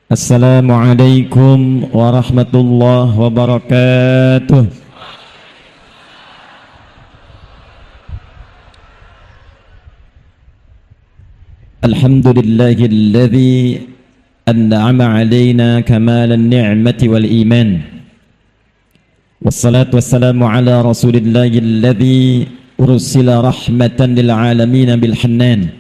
Assalamualaikum warahmatullahi wabarakatuh. Alhamdulillahilladzi an'ama alaina kamalan ni'mati wal iman. Wassalatu wassalamu ala rasulillahilladzi ursila rahmatan lil alamin bil hannan.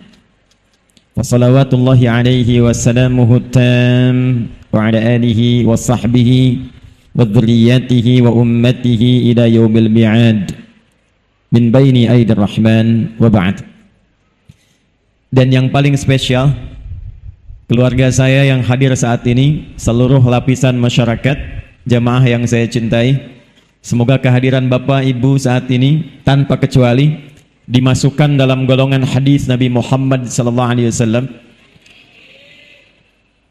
Wassalawatullahi alaihi wassalamuhu tam wa ala alihi wa sahbihi wa dhurriyyatihi wa ummatihi ila yaumil mi'ad min baini aidir rahman wa ba'd. Dan yang paling spesial, keluarga saya yang hadir saat ini, seluruh lapisan masyarakat, jamaah yang saya cintai, semoga kehadiran Bapak Ibu saat ini tanpa kecuali dimasukkan dalam golongan hadis Nabi Muhammad SAW.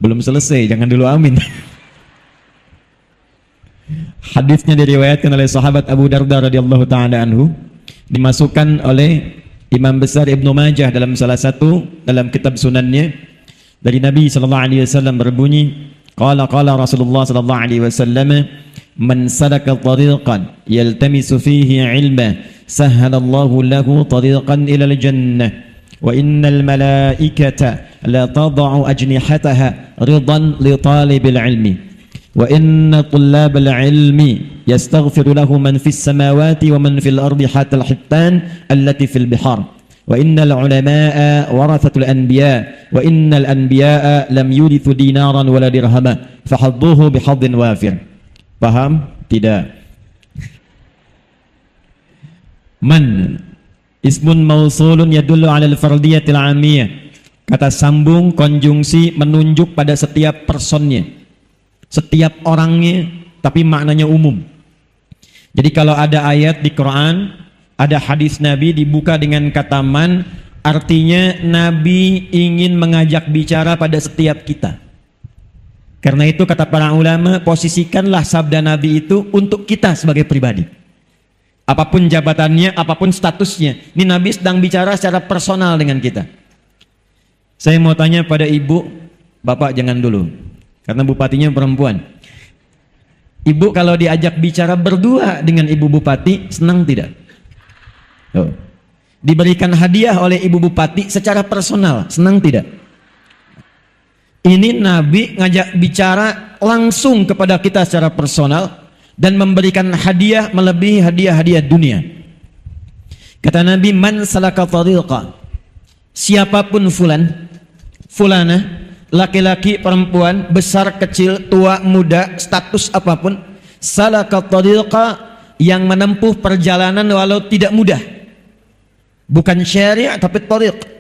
Belum selesai, jangan dulu amin. Hadisnya diriwayatkan oleh sahabat Abu Darda radhiyallahu taala anhu, dimasukkan oleh Imam besar Ibnu Majah dalam salah satu dalam kitab sunannya, dari Nabi SAW berbunyi, qala Rasulullah SAW, man salaka tariqan yaltamisu fihi ilma sahhalallahu lahu tariqan ilal jannah wa innal malaikata la tada'u ajnihataha ridan li talibil ilmi wa inna tullabal ilmi yastaghfiru lahu man fis samawati wa man fil ardi hatta al hittan allati fil bihar wa innal ulama'a warathatul anbiya wa innal anbiya'a lam yurithu dinaran wala dirhama fahadduhu bihadin wafir. Paham? Tidak. Man ismun mausulun yadullu ala al-fardiyatil 'amiyah. Kata sambung konjungsi menunjuk pada setiap personnya, setiap orangnya, tapi maknanya umum. Jadi kalau ada ayat di Quran, ada hadis Nabi dibuka dengan kata man, artinya Nabi ingin mengajak bicara pada setiap kita. Karena itu kata para ulama, posisikanlah sabda Nabi itu untuk kita sebagai pribadi. Apapun jabatannya, apapun statusnya, ini Nabi sedang bicara secara personal dengan kita. Saya mau tanya pada ibu, bapak jangan dulu, karena bupatinya perempuan. Ibu kalau diajak bicara berdua dengan ibu bupati, senang tidak? Oh. Diberikan hadiah oleh ibu bupati secara personal, senang tidak? Ini Nabi ngajak bicara langsung kepada kita secara personal dan memberikan hadiah melebihi hadiah-hadiah dunia. Kata Nabi, man salaka tariqa, siapapun fulana, laki-laki, perempuan, besar, kecil, tua, muda, status apapun, salaka tariqa, yang menempuh perjalanan walau tidak mudah. Bukan syari' tapi tariq.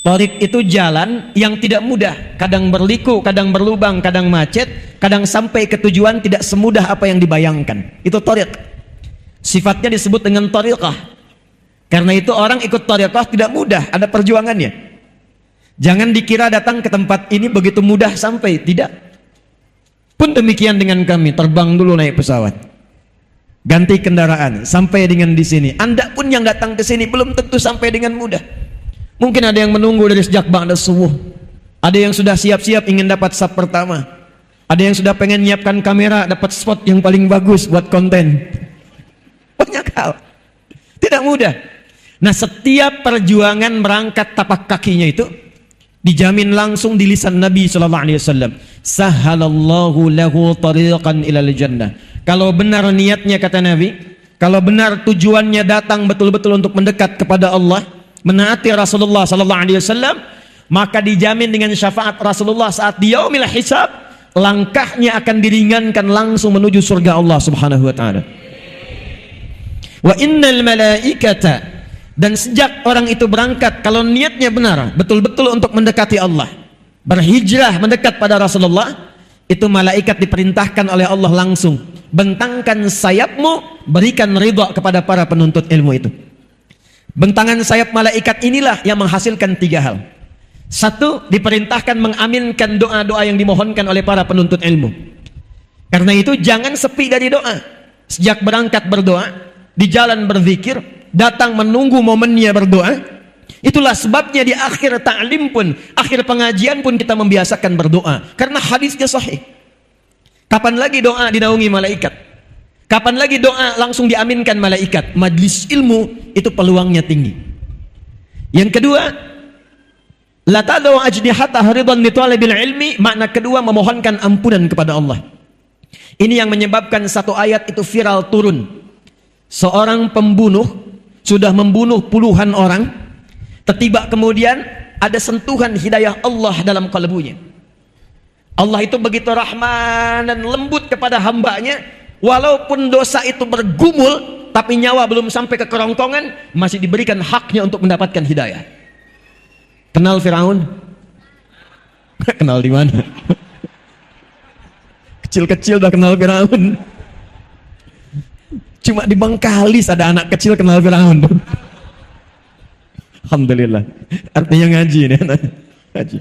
Tariq itu jalan yang tidak mudah, kadang berliku, kadang berlubang, kadang macet, kadang sampai ke tujuan tidak semudah apa yang dibayangkan. Itu tariq. Sifatnya disebut dengan tariqah. Karena itu orang ikut tariqah tidak mudah, ada perjuangannya. Jangan dikira datang ke tempat ini begitu mudah sampai, tidak. Pun demikian dengan kami, terbang dulu naik pesawat, ganti kendaraan, sampai dengan di sini. Anda pun yang datang ke sini belum tentu sampai dengan mudah. Mungkin ada yang menunggu dari sejak ba'da subuh. Ada yang sudah siap-siap ingin dapat sub pertama. Ada yang sudah pengen nyiapkan kamera, dapat spot yang paling bagus buat konten. Banyak hal. Tidak mudah. Nah, setiap perjuangan merangkat tapak kakinya itu dijamin langsung di lisan Nabi SAW. Sahhalallahu lahu tariqan ilal jannah. Kalau benar niatnya, kata Nabi, kalau benar tujuannya datang betul-betul untuk mendekat kepada Allah, menaati Rasulullah SAW, maka dijamin dengan syafaat Rasulullah saat di yaumil hisab, langkahnya akan diringankan langsung menuju surga Allah Subhanahu wa taala. Wa innal malaikata, dan sejak orang itu berangkat, kalau niatnya benar, betul-betul untuk mendekati Allah, berhijrah mendekat pada Rasulullah, itu malaikat diperintahkan oleh Allah langsung, bentangkan sayapmu, berikan ridha kepada para penuntut ilmu itu. Bentangan sayap malaikat inilah yang menghasilkan tiga hal. Satu, diperintahkan mengaminkan doa-doa yang dimohonkan oleh para penuntut ilmu. Karena itu jangan sepi dari doa. Sejak berangkat berdoa, di jalan berzikir, datang menunggu momennya berdoa, Itulah sebabnya di akhir ta'lim pun, akhir pengajian pun kita membiasakan berdoa. Karena hadisnya sahih. Kapan lagi doa dinaungi malaikat? Kapan lagi doa langsung diaminkan malaikat? Majlis ilmu itu peluangnya tinggi. Yang kedua, la tadau ajnihata haridan li talibil ilmi, makna kedua memohonkan ampunan kepada Allah. Ini yang menyebabkan satu ayat itu viral turun. Seorang pembunuh sudah membunuh puluhan orang, tiba kemudian ada sentuhan hidayah Allah dalam kalbunya. Allah itu begitu rahman dan lembut kepada hambanya, walaupun dosa itu bergumul, tapi nyawa belum sampai ke kerongkongan, masih diberikan haknya untuk mendapatkan hidayah. Kenal Firaun? Kenal di mana? Kecil-kecil udah kenal Firaun. Cuma di Bangkalis ada anak kecil kenal Firaun. Alhamdulillah. Artinya ngaji nih, ngaji.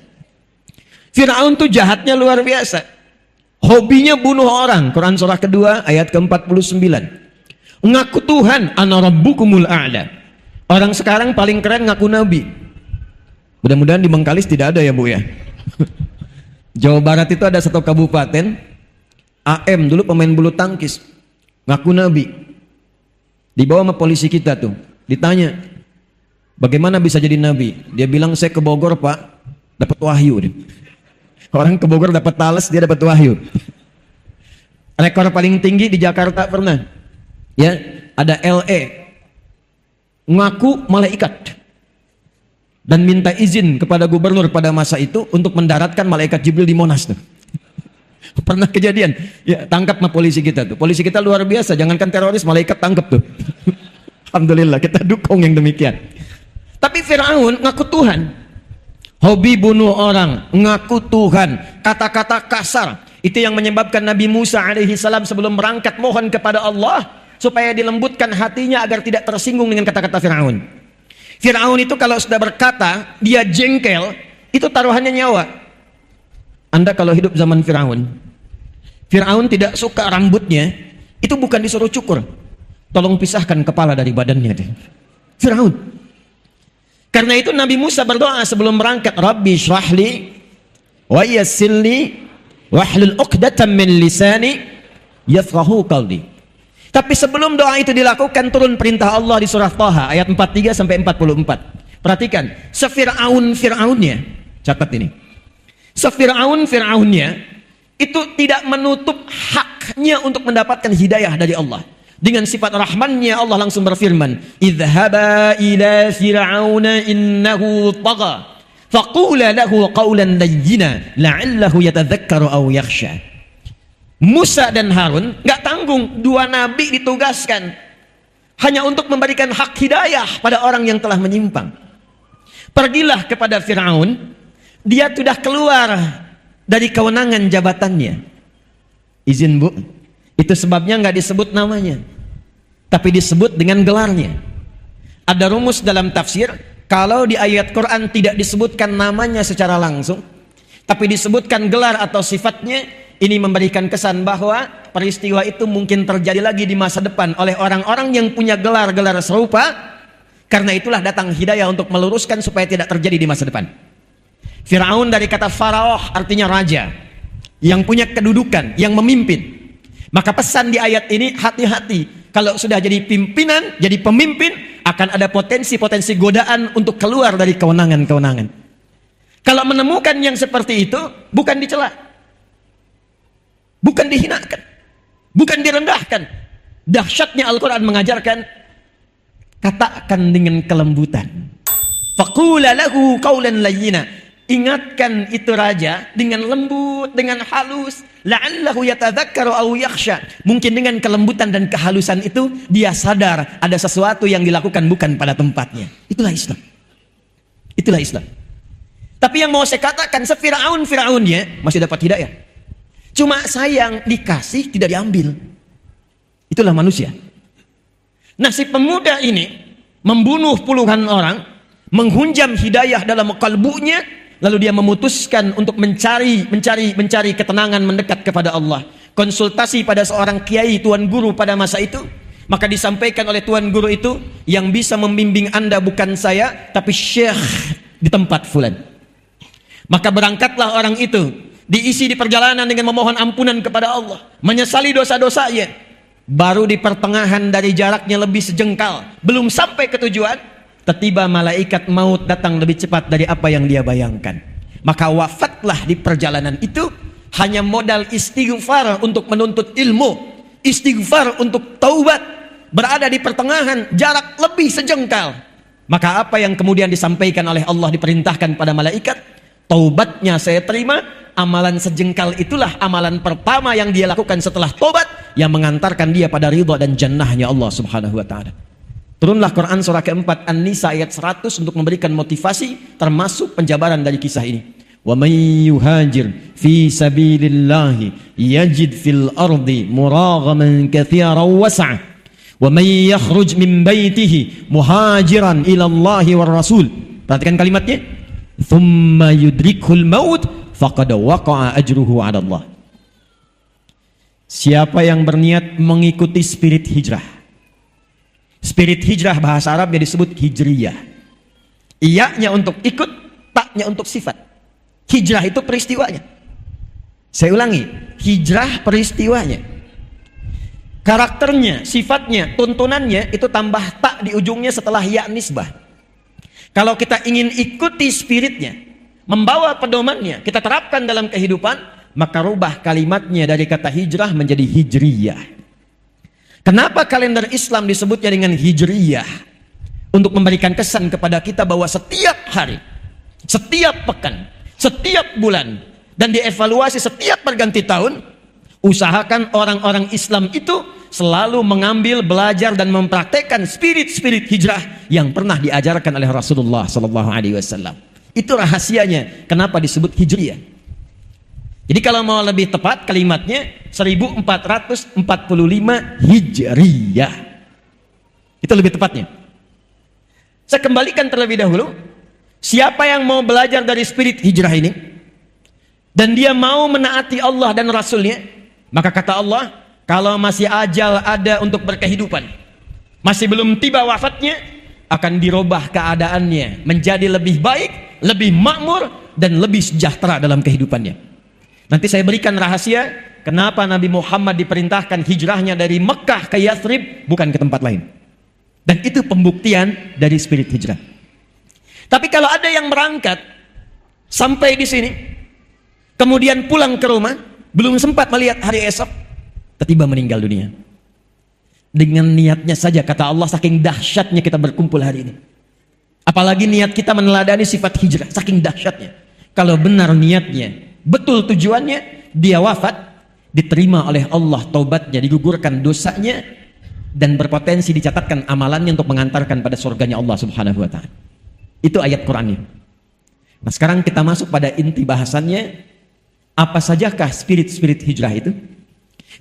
Firaun tuh jahatnya luar biasa. Hobinya bunuh orang. Quran surah kedua ayat ke-49. Ngaku Tuhan, ana rabbukumul a'la. Orang sekarang paling keren ngaku nabi. Mudah-mudahan di Bengkalis tidak ada ya Bu ya. Jawa Barat itu ada satu kabupaten, AM dulu pemain bulu tangkis, ngaku nabi. Dibawa sama polisi kita tuh, ditanya, bagaimana bisa jadi nabi? Dia bilang, saya ke Bogor Pak, dapat wahyu. Orang ke Bogor dapat talas, dia dapat wahyu. Rekor paling tinggi di Jakarta pernah, ya, ada LE ngaku malaikat dan minta izin kepada gubernur pada masa itu untuk mendaratkan malaikat Jibril di Monas tuh. Pernah kejadian, ya, tangkap sama polisi kita tuh. Polisi kita luar biasa, jangankan teroris, malaikat tangkap tuh. Alhamdulillah, kita dukung yang demikian. Tapi Firaun ngaku Tuhan. Hobi bunuh orang, ngaku Tuhan, kata-kata kasar. Itu yang menyebabkan Nabi Musa alaihi salam sebelum berangkat mohon kepada Allah supaya dilembutkan hatinya agar tidak tersinggung dengan kata-kata Firaun. Firaun itu kalau sudah berkata, dia jengkel, itu taruhannya nyawa. Anda kalau hidup zaman Firaun, Firaun tidak suka rambutnya, itu bukan disuruh cukur. Tolong pisahkan kepala dari badannya. Firaun. Karena itu Nabi Musa berdoa sebelum berangkat, Rabbi syrahli wa yassirli wahlul 'uqdatam min lisani yafqahu qawli. Tapi sebelum doa itu dilakukan, turun perintah Allah di surah Thaha ayat 43 sampai 44. Perhatikan, Fir'aunnya, catat ini. Fir'aunnya itu tidak menutup haknya untuk mendapatkan hidayah dari Allah. Dengan sifat rahmannya Allah langsung berfirman, idhaba ila fir'auna innahu tagha faqula lahu qawlan layyina la'allahu yatadhakkaru aw yakhsha. Musa dan Harun gak tanggung, dua nabi ditugaskan hanya untuk memberikan hak hidayah pada orang yang telah menyimpang. Pergilah kepada Fir'aun, dia sudah keluar dari kewenangan jabatannya. Izin Bu, itu sebabnya nggak disebut namanya, tapi disebut dengan gelarnya. Ada rumus dalam tafsir, kalau di ayat Quran tidak disebutkan namanya secara langsung, tapi disebutkan gelar atau sifatnya, ini memberikan kesan bahwa peristiwa itu mungkin terjadi lagi di masa depan oleh orang-orang yang punya gelar-gelar serupa. Karena itulah datang hidayah untuk meluruskan supaya tidak terjadi di masa depan. Fir'aun dari kata faraoh artinya raja, yang punya kedudukan, yang memimpin. Maka pesan di ayat ini, hati-hati, kalau sudah jadi pimpinan, jadi pemimpin, akan ada potensi-potensi godaan untuk keluar dari kewenangan-kewenangan. Kalau menemukan yang seperti itu, bukan dicela, bukan dihinakan, bukan direndahkan. Dahsyatnya Al-Quran mengajarkan, katakan dengan kelembutan. Faqula lahu qawlan layyina. Ingatkan itu raja dengan lembut, dengan halus. La'allahu yatadhakkaru aw yakhsha. Mungkin dengan kelembutan dan kehalusan itu dia sadar ada sesuatu yang dilakukan bukan pada tempatnya. Itulah Islam. Itulah Islam. Tapi yang mau saya katakan, Fir'aunnya masih dapat hidayah. Cuma sayang, dikasih tidak diambil. Itulah manusia. Nah, si pemuda ini membunuh puluhan orang, menghunjam hidayah dalam kalbunya, lalu dia memutuskan untuk mencari ketenangan mendekat kepada Allah. Konsultasi pada seorang kiai, tuan guru pada masa itu, Maka disampaikan oleh tuan guru itu, yang bisa membimbing Anda bukan saya, tapi syekh di tempat fulan. Maka berangkatlah orang itu, diisi di perjalanan dengan memohon ampunan kepada Allah, menyesali dosa-dosanya. Baru di pertengahan dari jaraknya lebih sejengkal, belum sampai ke tujuan, tiba-tiba malaikat maut datang lebih cepat dari apa yang dia bayangkan. Maka wafatlah di perjalanan itu, hanya modal istighfar untuk menuntut ilmu, istighfar untuk taubat, berada di pertengahan jarak lebih sejengkal. Maka apa yang kemudian disampaikan oleh Allah, diperintahkan pada malaikat, taubatnya saya terima, amalan sejengkal itulah amalan pertama yang dia lakukan setelah taubat, yang mengantarkan dia pada ridha dan jannahnya Allah subhanahu wa ta'ala. Turunlah Quran surah keempat An-Nisa ayat 100 untuk memberikan motivasi, termasuk penjabaran dari kisah ini. Wa may yuhajir fi sabilillahi yajid fil ardi muraghaman katsiran was'a wa may yakhruj min baitihi muhajiran ila Allah war rasul. Perhatikan kalimatnya, thumma yudrikhul maut faqad waqa'a ajruhu 'ala Allah. Siapa yang berniat mengikuti spirit hijrah. Spirit hijrah bahasa Arabnya disebut hijriyah. Iya-nya untuk ikut, taknya untuk sifat. Hijrah itu peristiwanya. Saya ulangi, hijrah peristiwanya. Karakternya, sifatnya, tuntunannya itu tambah tak di ujungnya setelah ya nisbah. Kalau kita ingin ikuti spiritnya, membawa pedomannya, kita terapkan dalam kehidupan, maka rubah kalimatnya dari kata hijrah menjadi hijriyah. Kenapa kalender Islam disebutnya dengan hijriyah? Untuk memberikan kesan kepada kita bahwa setiap hari, setiap pekan, setiap bulan, dan dievaluasi setiap perganti tahun, usahakan orang-orang Islam itu selalu mengambil, belajar, dan mempraktekkan spirit-spirit hijrah yang pernah diajarkan oleh Rasulullah SAW. Itu rahasianya kenapa disebut hijriyah. Jadi kalau mau lebih tepat kalimatnya 1445 hijriyah. Itu lebih tepatnya. Saya kembalikan terlebih dahulu. Siapa yang mau belajar dari spirit hijrah ini, dan dia mau menaati Allah dan Rasulnya, maka kata Allah, kalau masih ajal ada untuk berkehidupan, masih belum tiba wafatnya, akan dirubah keadaannya menjadi lebih baik, lebih makmur, dan lebih sejahtera dalam kehidupannya. Nanti saya berikan rahasia kenapa Nabi Muhammad diperintahkan hijrahnya dari Mekah ke Yathrib, bukan ke tempat lain. Dan itu pembuktian dari spirit hijrah. Tapi kalau ada yang berangkat sampai di sini, kemudian pulang ke rumah, belum sempat melihat hari esok, tiba-tiba meninggal dunia. Dengan niatnya saja, kata Allah, saking dahsyatnya kita berkumpul hari ini. Apalagi niat kita meneladani sifat hijrah, saking dahsyatnya. Kalau benar niatnya, betul tujuannya, dia wafat, diterima oleh Allah taubatnya, digugurkan dosanya, dan berpotensi dicatatkan amalannya untuk mengantarkan pada surganya Allah subhanahu wa ta'ala. Itu ayat Qurannya. Nah sekarang kita masuk pada inti bahasannya. Apa sajakah spirit-spirit hijrah itu?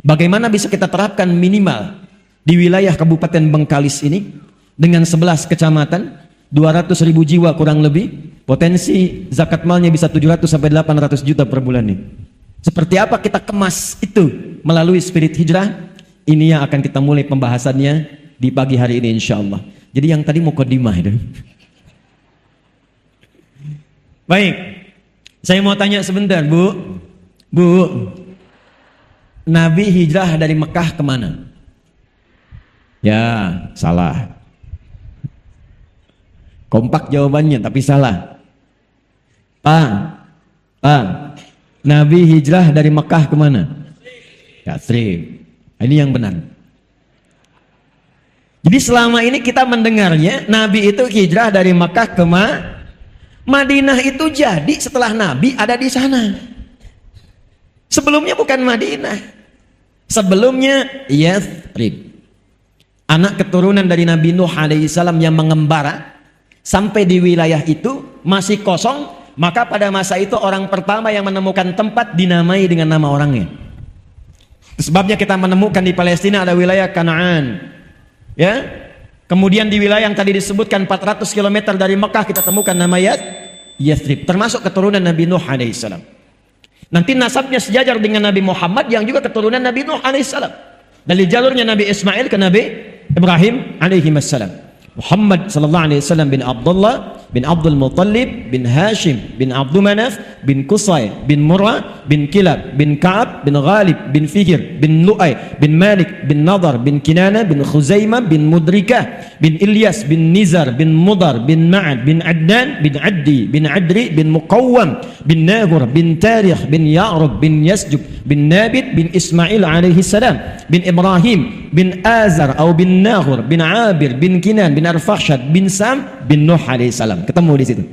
Bagaimana bisa kita terapkan minimal di wilayah Kabupaten Bengkalis ini dengan 11 kecamatan, 200.000 jiwa kurang lebih, potensi zakat malnya bisa 700 sampai 800 juta per bulan nih. Seperti apa kita kemas itu melalui spirit hijrah? Ini yang akan kita mulai pembahasannya di pagi hari ini insyaallah. Jadi yang tadi mukadimah itu. Baik, saya mau tanya sebentar, Bu. Nabi hijrah dari Mekah kemana? Ya, salah. Kompak jawabannya, tapi salah. Nabi hijrah dari Mekah kemana? Yathrib. Ini yang benar. Jadi selama ini kita mendengarnya Nabi itu hijrah dari Mekah ke Madinah. Itu jadi setelah Nabi ada di sana. Sebelumnya bukan Madinah. Sebelumnya Yathrib. Anak keturunan dari Nabi Nuh alaihissalam yang mengembara sampai di wilayah itu masih kosong, maka pada masa itu orang pertama yang menemukan tempat dinamai dengan nama orangnya. Sebabnya kita menemukan di Palestina ada wilayah Kanaan, ya. Kemudian di wilayah yang tadi disebutkan 400 km dari Mekah kita temukan nama Yathrib, termasuk keturunan Nabi Nuh alaihissalam. Nanti nasabnya sejajar dengan Nabi Muhammad yang juga keturunan Nabi Nuh alaihissalam. Dari jalurnya Nabi Ismail ke Nabi Ibrahim alaihi wassalam, Muhammad sallallahu alaihi wasallam bin Abdullah bin Abdul Muttalib bin Hashim bin Abdul Manaf bin Qusay bin Murrah bin Kilab bin Ka'ab bin Ghalib bin Fihir bin Lu'ay bin Malik bin Nadar bin Kinana bin Khuzaimah bin Mudrikah bin Ilyas bin Nizar bin Mudar bin Ma'ad bin Adnan bin Addi bin Adri bin Muqawwam bin Nagur bin Tarikh bin Ya'rub bin Yasjub bin Nabit bin Ismail alaihi salam bin Ibrahim bin Azar atau bin Nagur bin Abir bin Kinan bin Arfakhshad bin Sam bin Nuh alaihi salam. Ketemu di situ.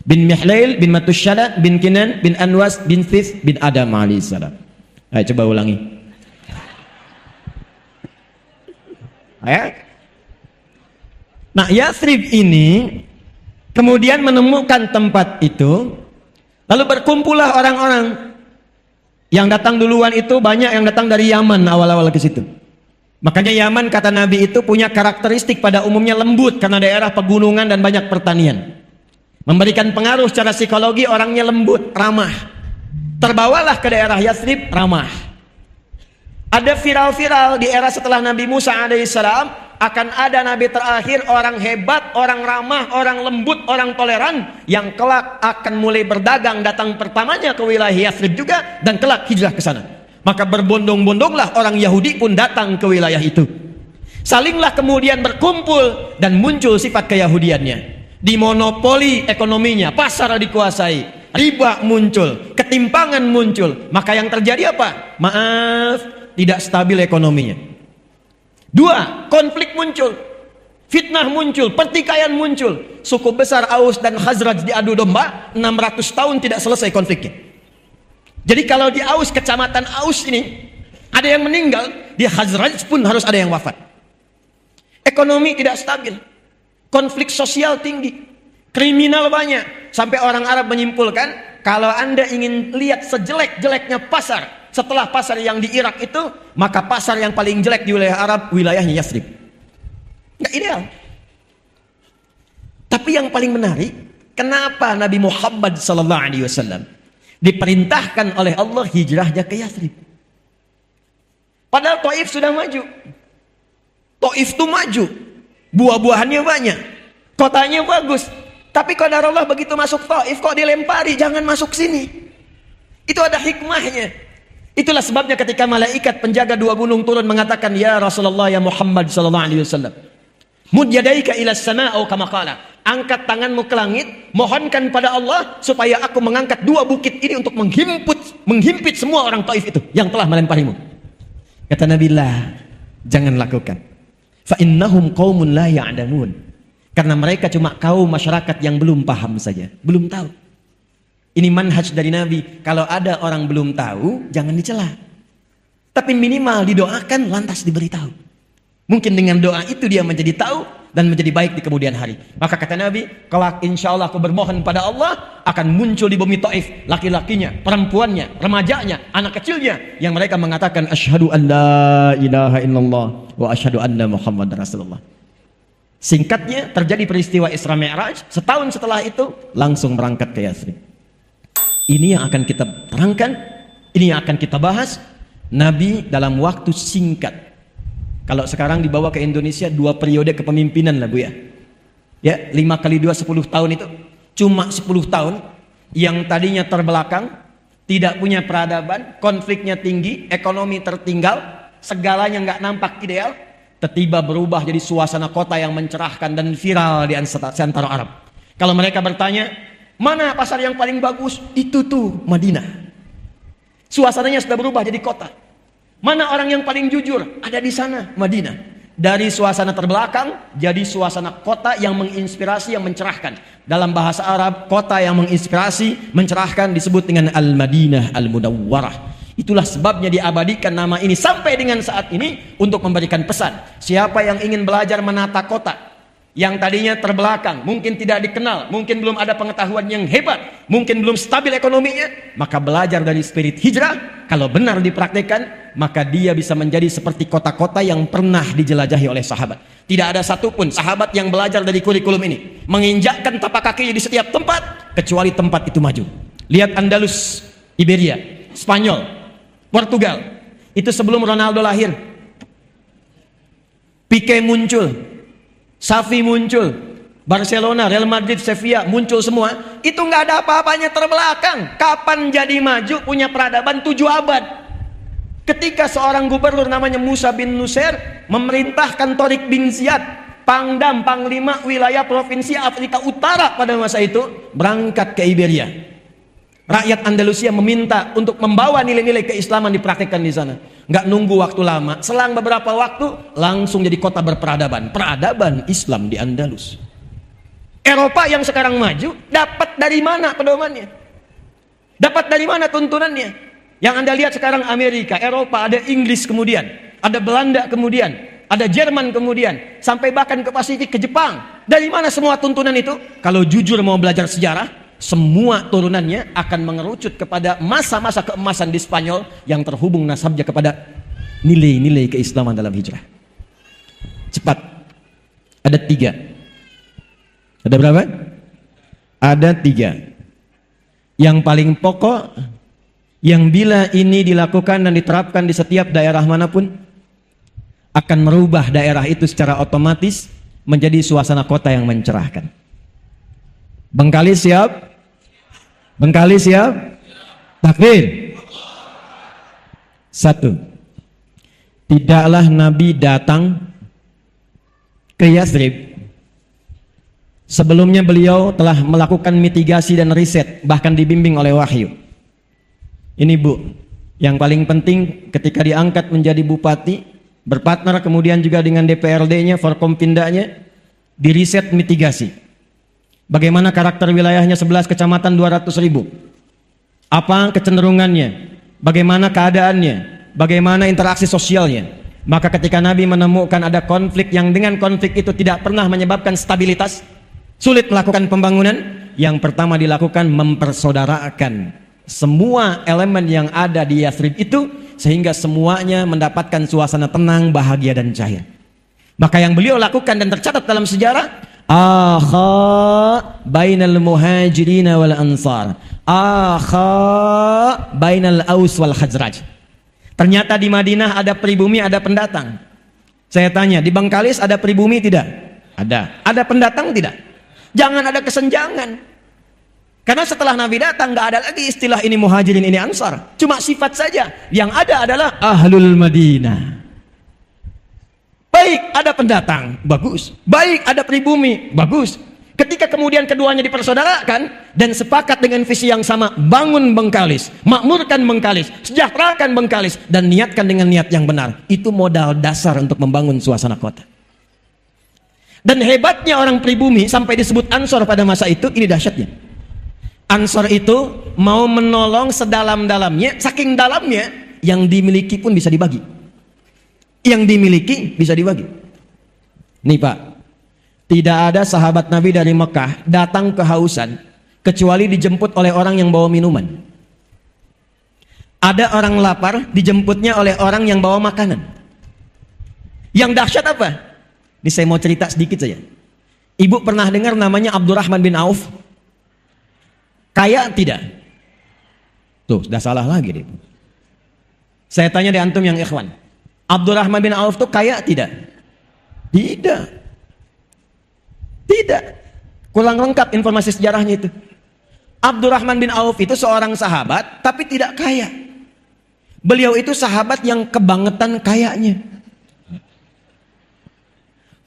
Bin Mihlail bin Matusyala bin Kinan bin Anwas bin Thith bin Adam alaihi salam. Ayo coba ulangi. Ayo. Nah, Yathrib ini kemudian menemukan tempat itu, lalu berkumpullah orang-orang yang datang duluan itu banyak yang datang dari Yaman awal-awal ke situ. Makanya Yaman kata Nabi itu punya karakteristik pada umumnya lembut karena daerah pegunungan dan banyak pertanian. Memberikan pengaruh secara psikologi, orangnya lembut, ramah. Terbawalah ke daerah Yathrib, ramah. Ada viral-viral di era setelah Nabi Musa alaihissalam, akan ada Nabi terakhir orang hebat, orang ramah, orang lembut, orang toleran yang kelak akan mulai berdagang, datang pertamanya ke wilayah Yathrib juga dan kelak hijrah ke sana. Maka berbondong-bondonglah orang Yahudi pun datang ke wilayah itu. Salinglah kemudian berkumpul dan muncul sifat keyahudiannya. Dimonopoli ekonominya, pasar dikuasai, riba muncul, ketimpangan muncul. Maka yang terjadi apa? Maaf, tidak stabil ekonominya. Dua, konflik muncul, fitnah muncul, pertikaian muncul. Suku besar Aus dan Khazraj diadu domba, 600 tahun tidak selesai konfliknya. Jadi kalau di Aus, kecamatan Aus ini ada yang meninggal, di Khazraj pun harus ada yang wafat. Ekonomi tidak stabil, konflik sosial tinggi, kriminal banyak. Sampai orang Arab menyimpulkan, kalau Anda ingin lihat sejelek-jeleknya pasar setelah pasar yang di Irak itu, maka pasar yang paling jelek di wilayah Arab, wilayahnya Yathrib. Nggak ideal. Tapi yang paling menarik, kenapa Nabi Muhammad SAW diperintahkan oleh Allah hijrahnya ke Yathrib? Padahal Taif sudah maju. Taif itu maju, buah-buahannya banyak, kotanya bagus. Tapi qadarullah begitu masuk Taif kok dilempari, jangan masuk sini. Itu ada hikmahnya. Itulah sebabnya ketika malaikat penjaga dua gunung turun mengatakan, ya Rasulullah, ya Muhammad sallallahu alaihi wasallam, mud yadaika ila sama' atau kama qala, angkat tanganmu ke langit, mohonkan pada Allah supaya aku mengangkat dua bukit ini untuk menghimpit semua orang Taif itu yang telah melemparimu. Kata Nabi, lah, jangan lakukan. Fa innahum qaumun la ya'lamun. Karena mereka cuma kaum masyarakat yang belum paham saja, belum tahu. Ini manhaj dari Nabi. Kalau ada orang belum tahu, jangan dicela. Tapi minimal didoakan, lantas diberitahu. Mungkin dengan doa itu dia menjadi tahu dan menjadi baik di kemudian hari. Maka kata Nabi, kelak insya Allah aku bermohon pada Allah, akan muncul di bumi Taif laki-lakinya, perempuannya, remajanya, anak kecilnya, yang mereka mengatakan asyhadu an la ilaha illallah wa asyhadu anna Muhammad Rasulullah. Singkatnya, terjadi peristiwa Isra Mi'raj. Setahun setelah itu langsung berangkat ke Yathrib. Ini yang akan kita terangkan, ini yang akan kita bahas. Nabi dalam waktu singkat, kalau sekarang dibawa ke Indonesia 2 periode kepemimpinan lah Bu ya. Ya, 5 kali 2 10 tahun itu. Cuma 10 tahun yang tadinya terbelakang, tidak punya peradaban, konfliknya tinggi, ekonomi tertinggal, segalanya nggak nampak ideal, tiba-tiba berubah jadi suasana kota yang mencerahkan dan viral di antara Arab. Kalau mereka bertanya, mana pasar yang paling bagus? Itu tuh Madinah. Suasananya sudah berubah jadi kota. Mana orang yang paling jujur? Ada di sana, Madinah. Dari suasana terbelakang jadi suasana kota yang menginspirasi, yang mencerahkan. Dalam bahasa Arab, kota yang menginspirasi, mencerahkan disebut dengan Al-Madinah Al-Munawwarah. Itulah sebabnya diabadikan nama ini sampai dengan saat ini untuk memberikan pesan. Siapa yang ingin belajar menata kota yang tadinya terbelakang, mungkin tidak dikenal, mungkin belum ada pengetahuan yang hebat, mungkin belum stabil ekonominya, maka belajar dari spirit hijrah. Kalau benar dipraktikkan, maka dia bisa menjadi seperti kota-kota yang pernah dijelajahi oleh sahabat. Tidak ada satupun sahabat yang belajar dari kurikulum ini, menginjakkan tapak kakinya di setiap tempat, kecuali tempat itu maju. Lihat Andalus, Iberia, Spanyol, Portugal. Itu sebelum Ronaldo lahir. Pique muncul, Xavi muncul, Barcelona, Real Madrid, Sevilla muncul semua. Itu nggak ada apa-apanya terbelakang. Kapan jadi maju punya peradaban 7 abad. Ketika seorang gubernur namanya Musa bin Nusair memerintahkan Tariq bin Ziyad, Pangdam, Panglima wilayah provinsi Afrika Utara pada masa itu, berangkat ke Iberia. Rakyat Andalusia meminta untuk membawa nilai-nilai keislaman dipraktikkan di sana. Nggak nunggu waktu lama, selang beberapa waktu langsung jadi kota berperadaban. Peradaban Islam di Andalus. Eropa yang sekarang maju dapat dari mana pedomannya? Dapat dari mana tuntunannya? Yang Anda lihat sekarang Amerika, Eropa, ada Inggris kemudian, ada Belanda kemudian, ada Jerman kemudian, sampai bahkan ke Pasifik, ke Jepang. Dari mana semua tuntunan itu? Kalau jujur mau belajar sejarah, semua turunannya akan mengerucut kepada masa-masa keemasan di Spanyol yang terhubung nasabnya kepada nilai-nilai keislaman dalam hijrah. Cepat. Ada 3. Ada berapa? Ada 3. Yang paling pokok, yang bila ini dilakukan dan diterapkan di setiap daerah manapun, akan merubah daerah itu secara otomatis menjadi suasana kota yang mencerahkan. Bengkalis siap? Bengkalis siap? Takbir. 1. Tidaklah Nabi datang ke Yathrib. Sebelumnya beliau telah melakukan mitigasi dan riset, bahkan dibimbing oleh wahyu. Ini Bu, yang paling penting ketika diangkat menjadi bupati, berpartner kemudian juga dengan DPRD-nya, Forkompindanya, diriset mitigasi. Bagaimana karakter wilayahnya 11 kecamatan 200.000? Apa kecenderungannya? Bagaimana keadaannya? Bagaimana interaksi sosialnya? Maka ketika Nabi menemukan ada konflik yang dengan konflik itu tidak pernah menyebabkan stabilitas, sulit melakukan pembangunan, yang pertama dilakukan mempersaudarakan semua elemen yang ada di Yathrib itu, sehingga semuanya mendapatkan suasana tenang, bahagia dan cair. Maka yang beliau lakukan dan tercatat dalam sejarah, akha bainal muhajirin wal ansar, akha bainal aus wal khazraj. Ternyata di Madinah ada pribumi, ada pendatang. Saya tanya, di Bengkalis ada pribumi tidak? Ada. Ada pendatang tidak? Jangan ada kesenjangan. Karena setelah Nabi datang nggak ada lagi istilah ini muhajirin, ini ansar. Cuma sifat saja. Yang ada adalah ahlul Madinah. Baik ada pendatang, bagus. Baik ada pribumi, bagus. Ketika kemudian keduanya dipersaudarakan dan sepakat dengan visi yang sama, bangun Bengkalis, makmurkan Bengkalis, sejahterakan Bengkalis, dan niatkan dengan niat yang benar. Itu modal dasar untuk membangun suasana kota. Dan hebatnya orang pribumi sampai disebut ansor pada masa itu, ini dahsyatnya. Ansor itu mau menolong sedalam-dalamnya, saking dalamnya, yang dimiliki pun bisa dibagi. Yang dimiliki bisa dibagi. Nih Pak, tidak ada sahabat Nabi dari Mekah datang kehausan kecuali dijemput oleh orang yang bawa minuman. Ada orang lapar, dijemputnya oleh orang yang bawa makanan. Yang dahsyat apa? Ini saya mau cerita sedikit saja. Ibu pernah dengar namanya Abdurrahman bin Auf? Kaya tidak? Tuh, sudah salah lagi deh. Saya tanya di antum yang ikhwan, Abdurrahman bin Auf tuh kaya tidak? Tidak. Tidak. Kurang lengkap informasi sejarahnya itu. Abdurrahman bin Auf itu seorang sahabat, tapi tidak kaya. Beliau itu sahabat yang kebangetan kayanya.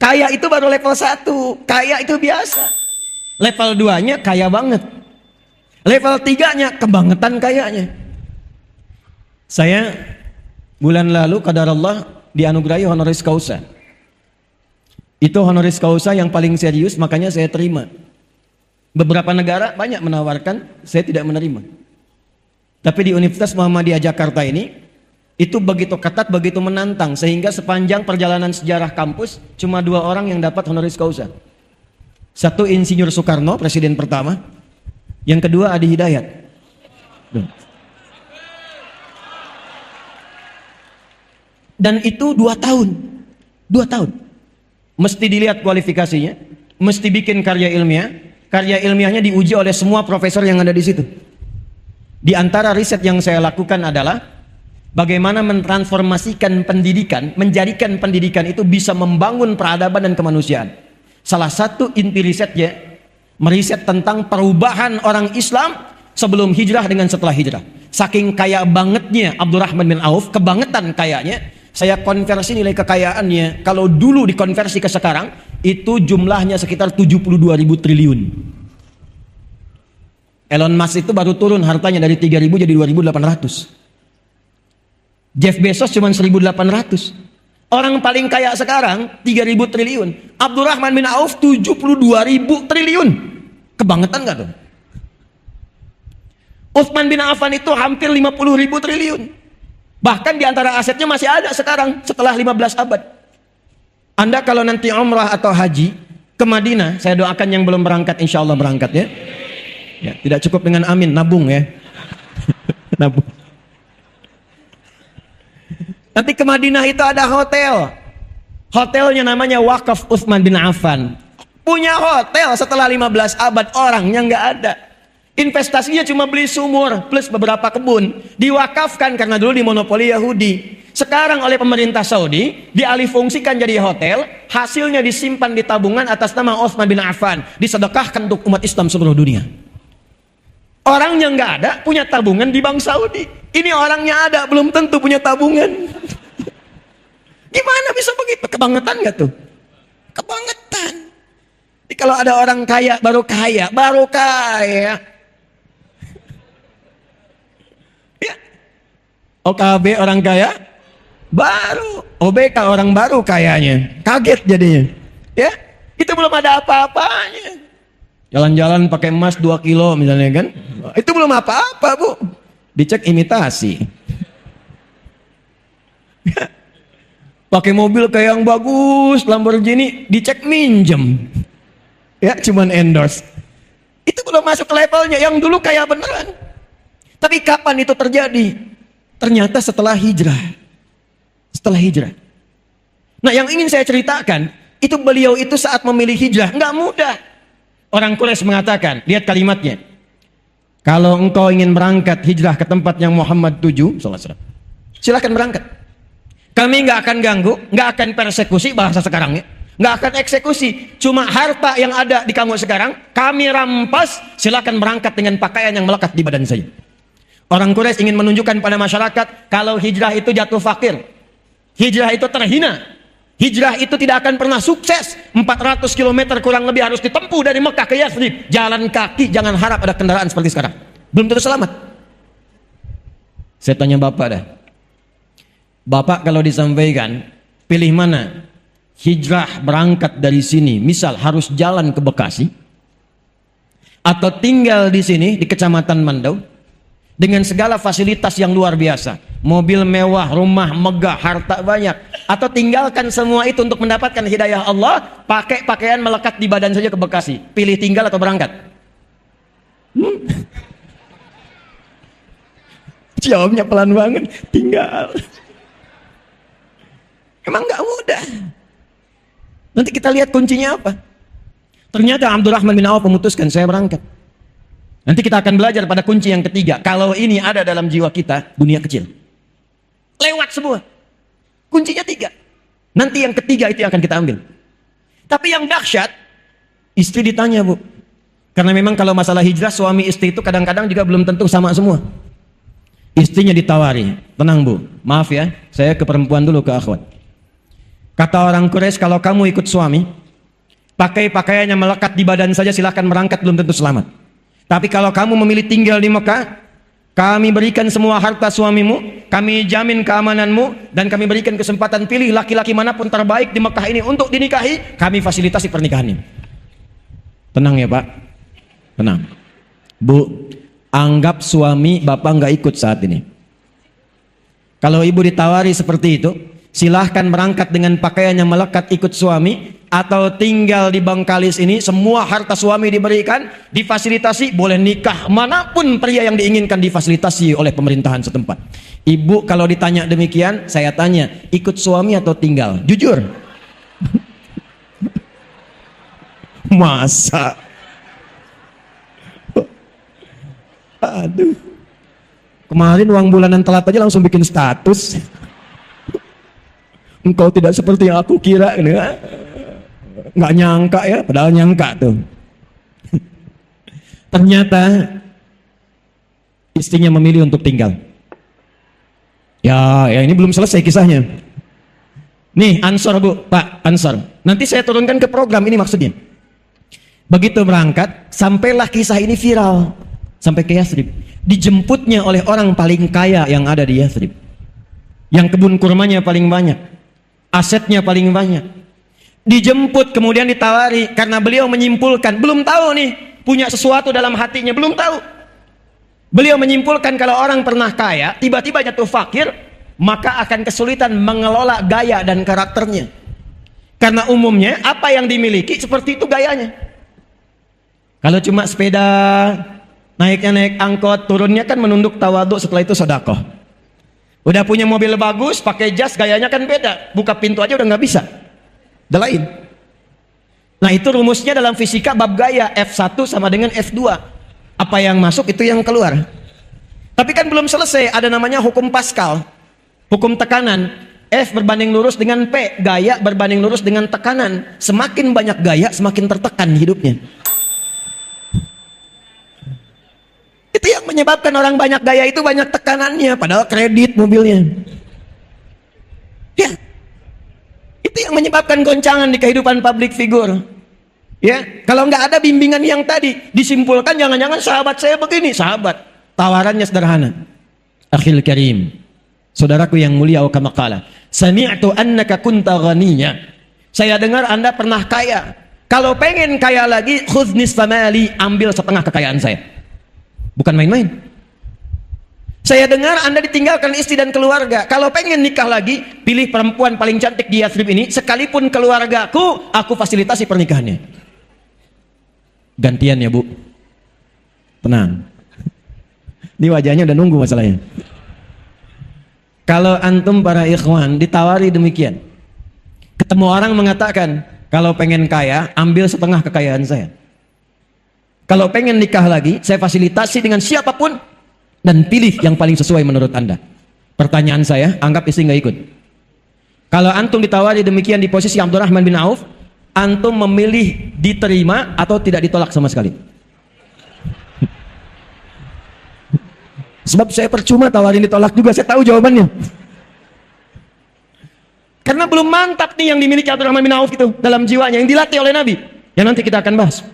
Kaya itu baru level 1. Kaya itu biasa. Level 2-nya kaya banget. Level 3-nya kebangetan kayanya. Saya bulan lalu qadarullah dianugerahi honoris causa. Itu honoris causa yang paling serius, makanya saya terima. Beberapa negara banyak menawarkan, saya tidak menerima. Tapi di Universitas Muhammadiyah Jakarta ini, itu begitu ketat, begitu menantang, sehingga sepanjang perjalanan sejarah kampus cuma 2 orang yang dapat honoris causa. Satu Insinyur Soekarno, presiden pertama. Yang kedua Adi Hidayat. Dan itu 2 tahun. 2 tahun. Mesti dilihat kualifikasinya, mesti bikin karya ilmiah. Karya ilmiahnya diuji oleh semua profesor yang ada di situ. Di antara riset yang saya lakukan adalah Bagaimana mentransformasikan pendidikan, menjadikan pendidikan itu bisa membangun peradaban dan kemanusiaan. Salah satu inti risetnya, meriset tentang perubahan orang Islam sebelum hijrah dengan setelah hijrah. Saking kaya bangetnya Abdurrahman bin Auf, kebangetan kayanya, saya konversi nilai kekayaannya, kalau dulu dikonversi ke sekarang, itu jumlahnya sekitar 72.000 triliun. Elon Musk itu baru turun hartanya dari 3.000 jadi 2.800. Jeff Bezos cuma 1.800. Orang paling kaya sekarang 3.000 triliun. Abdurrahman bin Auf 72.000 triliun. Kebangetan gak tuh? Utsman bin Affan itu hampir 50.000 triliun. Bahkan di antara asetnya masih ada sekarang setelah 15 abad. Anda kalau nanti umrah atau haji ke Madinah, saya doakan yang belum berangkat insya Allah berangkat ya. Ya, tidak cukup dengan amin, nabung ya. Nabung. Nanti ke Madinah itu ada hotel. Hotelnya namanya Wakaf Utsman bin Affan. Punya hotel setelah 15 abad, orangnya nggak ada. Investasinya cuma beli sumur plus beberapa kebun. Diwakafkan karena dulu dimonopoli Yahudi. Sekarang oleh pemerintah Saudi dialihfungsikan jadi hotel. Hasilnya disimpan di tabungan atas nama Utsman bin Affan. Disedekahkan untuk umat Islam seluruh dunia. Orangnya nggak ada, punya tabungan di Bank Saudi. Ini orangnya ada, belum tentu punya tabungan. Gimana bisa begitu? Kebangetan nggak tuh? Kebangetan. Jadi kalau ada orang kaya, baru kaya. Ya. OKB orang kaya, baru. OBK orang baru kayanya. Kaget jadinya. Ya, itu belum ada apa-apanya. Jalan-jalan pakai emas 2 kilo misalnya kan. Itu belum apa-apa bu. Dicek imitasi. Pakai mobil kayak yang bagus, Lamborghini, dicek minjem. Ya cuman endorse. Itu belum masuk ke levelnya. Yang dulu kayak beneran. Tapi kapan itu terjadi? Ternyata setelah hijrah. Setelah hijrah. Nah yang ingin saya ceritakan, itu beliau itu saat memilih hijrah, nggak mudah. Orang Quraisy mengatakan, lihat kalimatnya. Kalau engkau ingin berangkat hijrah ke tempat yang Muhammad tuju, silakan berangkat. Kami nggak akan ganggu, nggak akan persekusi, bahasa sekarangnya, nggak akan eksekusi. Cuma harta yang ada di kamu sekarang, kami rampas. Silakan berangkat dengan pakaian yang melekat di badan saya. Orang Quraisy ingin menunjukkan pada masyarakat, kalau hijrah itu jatuh fakir, hijrah itu terhina. Hijrah itu tidak akan pernah sukses. 400 km kurang lebih harus ditempuh dari Mekah ke Yathrib. Jalan kaki, jangan harap ada kendaraan seperti sekarang. Belum tentu selamat. Saya tanya Bapak dah. Bapak kalau disampaikan, pilih mana? Hijrah berangkat dari sini, misal harus jalan ke Bekasi, atau tinggal di sini, di Kecamatan Mandau, dengan segala fasilitas yang luar biasa. Mobil mewah, rumah megah, harta banyak. Atau tinggalkan semua itu untuk mendapatkan hidayah Allah, pakai pakaian melekat di badan saja ke Bekasi. Pilih tinggal atau berangkat? Jawabnya pelan banget, tinggal. Emang gak mudah. Nanti kita lihat kuncinya apa. Ternyata Abdurrahman bin Auf memutuskan, saya berangkat. Nanti kita akan belajar pada kunci yang ketiga. Kalau ini ada dalam jiwa kita, dunia kecil. Lewat semua. Kuncinya 3. Nanti yang ketiga itu yang akan kita ambil. Tapi yang dahsyat, istri ditanya bu. Karena memang kalau masalah hijrah, suami istri itu kadang-kadang juga belum tentu sama semua. Istrinya ditawari, tenang bu, maaf ya, saya ke perempuan dulu, ke akhwat. Kata orang Quraisy, kalau kamu ikut suami, pakai pakaian yang melekat di badan saja, silahkan berangkat, belum tentu selamat. Tapi kalau kamu memilih tinggal di Mekah, kami berikan semua harta suamimu, kami jamin keamananmu, dan kami berikan kesempatan pilih laki-laki manapun terbaik di Mekah ini untuk dinikahi, kami fasilitasi pernikahannya. Tenang ya Pak, tenang. Bu, anggap suami Bapak nggak ikut saat ini. Kalau ibu ditawari seperti itu, silahkan berangkat dengan pakaian yang melekat ikut suami, atau tinggal di Bangkalis ini, semua harta suami diberikan, difasilitasi, boleh nikah manapun pria yang diinginkan, difasilitasi oleh pemerintahan setempat. Ibu kalau ditanya demikian, saya tanya, ikut suami atau tinggal? Jujur. Masa? Aduh. Kemarin uang bulanan telat aja langsung bikin status. Engkau tidak seperti yang aku kira. Nggak nyangka ya, padahal nyangka tuh. Ternyata istrinya memilih untuk tinggal. Ya ini belum selesai kisahnya. Nih Ansor Bu, Pak Ansor. Nanti saya turunkan ke program ini maksudnya. Begitu berangkat, sampailah kisah ini viral sampai ke Yathrib. Dijemputnya oleh orang paling kaya yang ada di Yathrib, yang kebun kurmanya paling banyak, asetnya paling banyak. Dijemput kemudian ditawari karena beliau menyimpulkan, belum tahu nih punya sesuatu dalam hatinya, belum tahu. Beliau menyimpulkan kalau orang pernah kaya tiba-tiba jatuh fakir, maka akan kesulitan mengelola gaya dan karakternya. Karena umumnya apa yang dimiliki seperti itu gayanya. Kalau cuma sepeda, naiknya naik angkot, turunnya kan menunduk tawaduk, setelah itu sedekah. Udah punya mobil bagus, pakai jas, gayanya kan beda. Buka pintu aja udah nggak bisa. Udah lain. Nah itu rumusnya dalam fisika bab gaya, F1 sama dengan F2. Apa yang masuk itu yang keluar. Tapi kan belum selesai, ada namanya hukum Pascal. Hukum tekanan. F berbanding lurus dengan P, gaya berbanding lurus dengan tekanan. Semakin banyak gaya, semakin tertekan hidupnya. Itu yang menyebabkan orang banyak gaya itu banyak tekanannya, padahal kredit mobilnya. Ya. Itu yang menyebabkan goncangan di kehidupan public figure. Ya, kalau nggak ada bimbingan yang tadi, disimpulkan jangan-jangan sahabat saya begini. Sahabat, tawarannya sederhana. Akhil karim, saudaraku yang mulia, kama qala, sami'tu annaka kunta ghaniyya. Saya dengar Anda pernah kaya. Kalau pengen kaya lagi, khudh nisfa mali, ambil setengah kekayaan saya. Bukan main-main. Saya dengar Anda ditinggalkan istri dan keluarga. Kalau pengen nikah lagi, pilih perempuan paling cantik di Yathrib ini, sekalipun keluargaku, aku fasilitasi pernikahannya. Gantian ya Bu. Tenang. Ini wajahnya udah nunggu masalahnya. Kalau antum para ikhwan ditawari demikian, ketemu orang mengatakan, kalau pengen kaya, ambil setengah kekayaan saya. Kalau pengen nikah lagi, saya fasilitasi dengan siapapun, dan pilih yang paling sesuai menurut Anda. Pertanyaan saya, anggap istri nggak ikut. Kalau antum ditawari demikian di posisi Abdurrahman bin Auf, antum memilih diterima atau tidak ditolak sama sekali? Sebab saya percuma tawarin ditolak juga, saya tahu jawabannya. Karena belum mantap nih yang dimiliki Abdurrahman bin Auf itu dalam jiwanya, yang dilatih oleh Nabi. Yang nanti kita akan bahas.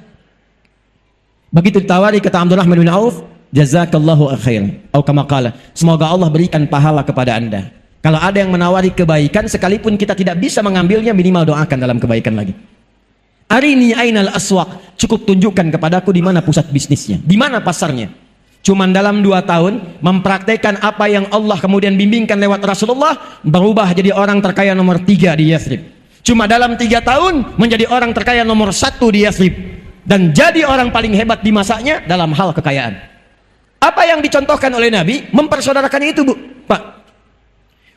Begitu ditawari kata Abdurrahman bin Auf, jazakallahu khairan, atau kama qala, semoga Allah berikan pahala kepada Anda. Kalau ada yang menawari kebaikan, sekalipun kita tidak bisa mengambilnya, minimal doakan dalam kebaikan lagi. Arini ainal aswaq, cukup tunjukkan kepadaku di mana pusat bisnisnya, di mana pasarnya. Cuman dalam 2 tahun mempraktekkan apa yang Allah kemudian bimbingkan lewat Rasulullah, berubah jadi orang terkaya nomor 3 di Yathrib. Cuma dalam 3 tahun menjadi orang terkaya nomor 1 di Yathrib, dan jadi orang paling hebat di masanya dalam hal kekayaan. Apa yang dicontohkan oleh Nabi mempersaudarakan itu, Bu, Pak.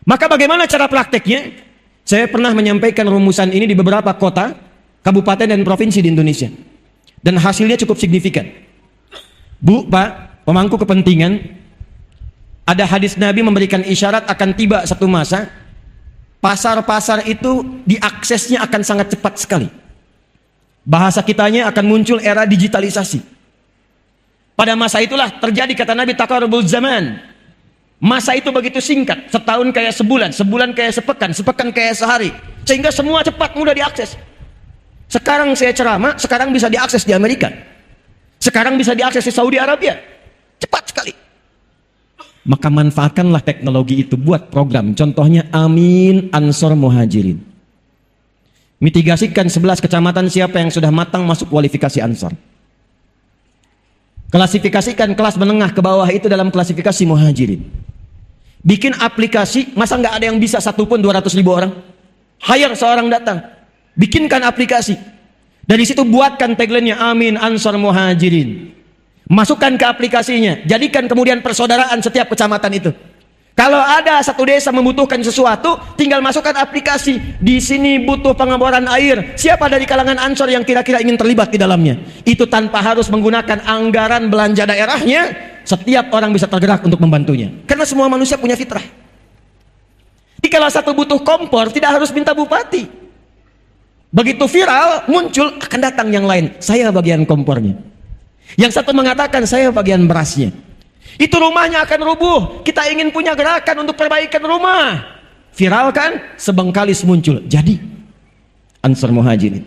Maka bagaimana cara prakteknya? Saya pernah menyampaikan rumusan ini di beberapa kota, kabupaten dan provinsi di Indonesia, dan hasilnya cukup signifikan. Bu, Pak, pemangku kepentingan, ada hadis Nabi memberikan isyarat akan tiba satu masa, pasar-pasar itu diaksesnya akan sangat cepat sekali. Bahasa kitanya akan muncul era digitalisasi. Pada masa itulah terjadi, kata Nabi, taqarrubul zaman. Masa itu begitu singkat, setahun kayak sebulan, sebulan kayak sepekan, sepekan kayak sehari, sehingga semua cepat, mudah diakses. Sekarang saya ceramah, sekarang bisa diakses di Amerika, sekarang bisa diakses di Saudi Arabia, cepat sekali. Maka manfaatkanlah teknologi itu buat program. Contohnya Amin Ansor Muhajirin. Mitigasikan 11 kecamatan siapa yang sudah matang masuk kualifikasi Ansor. Klasifikasikan kelas menengah ke bawah itu dalam klasifikasi Muhajirin. Bikin aplikasi, masa nggak ada yang bisa satupun 200.000 orang? Hire seorang datang, bikinkan aplikasi. Dari situ buatkan tagline-nya Amin Ansor Muhajirin. Masukkan ke aplikasinya, jadikan kemudian persaudaraan setiap kecamatan itu. Kalau ada satu desa membutuhkan sesuatu, tinggal masukkan aplikasi. Di sini butuh pengeboran air. Siapa dari kalangan Ansor yang kira-kira ingin terlibat di dalamnya? Itu tanpa harus menggunakan anggaran belanja daerahnya. setiap orang bisa tergerak untuk membantunya. Karena semua manusia punya fitrah. Jika satu butuh kompor, tidak harus minta bupati. Begitu viral, muncul, akan datang yang lain. Saya bagian kompornya. Yang satu mengatakan, saya bagian berasnya. Itu rumahnya akan rubuh. Kita ingin punya gerakan untuk perbaikan rumah. Viral kan? Sebengkalis muncul. Jadi, Ansar Muhajirin.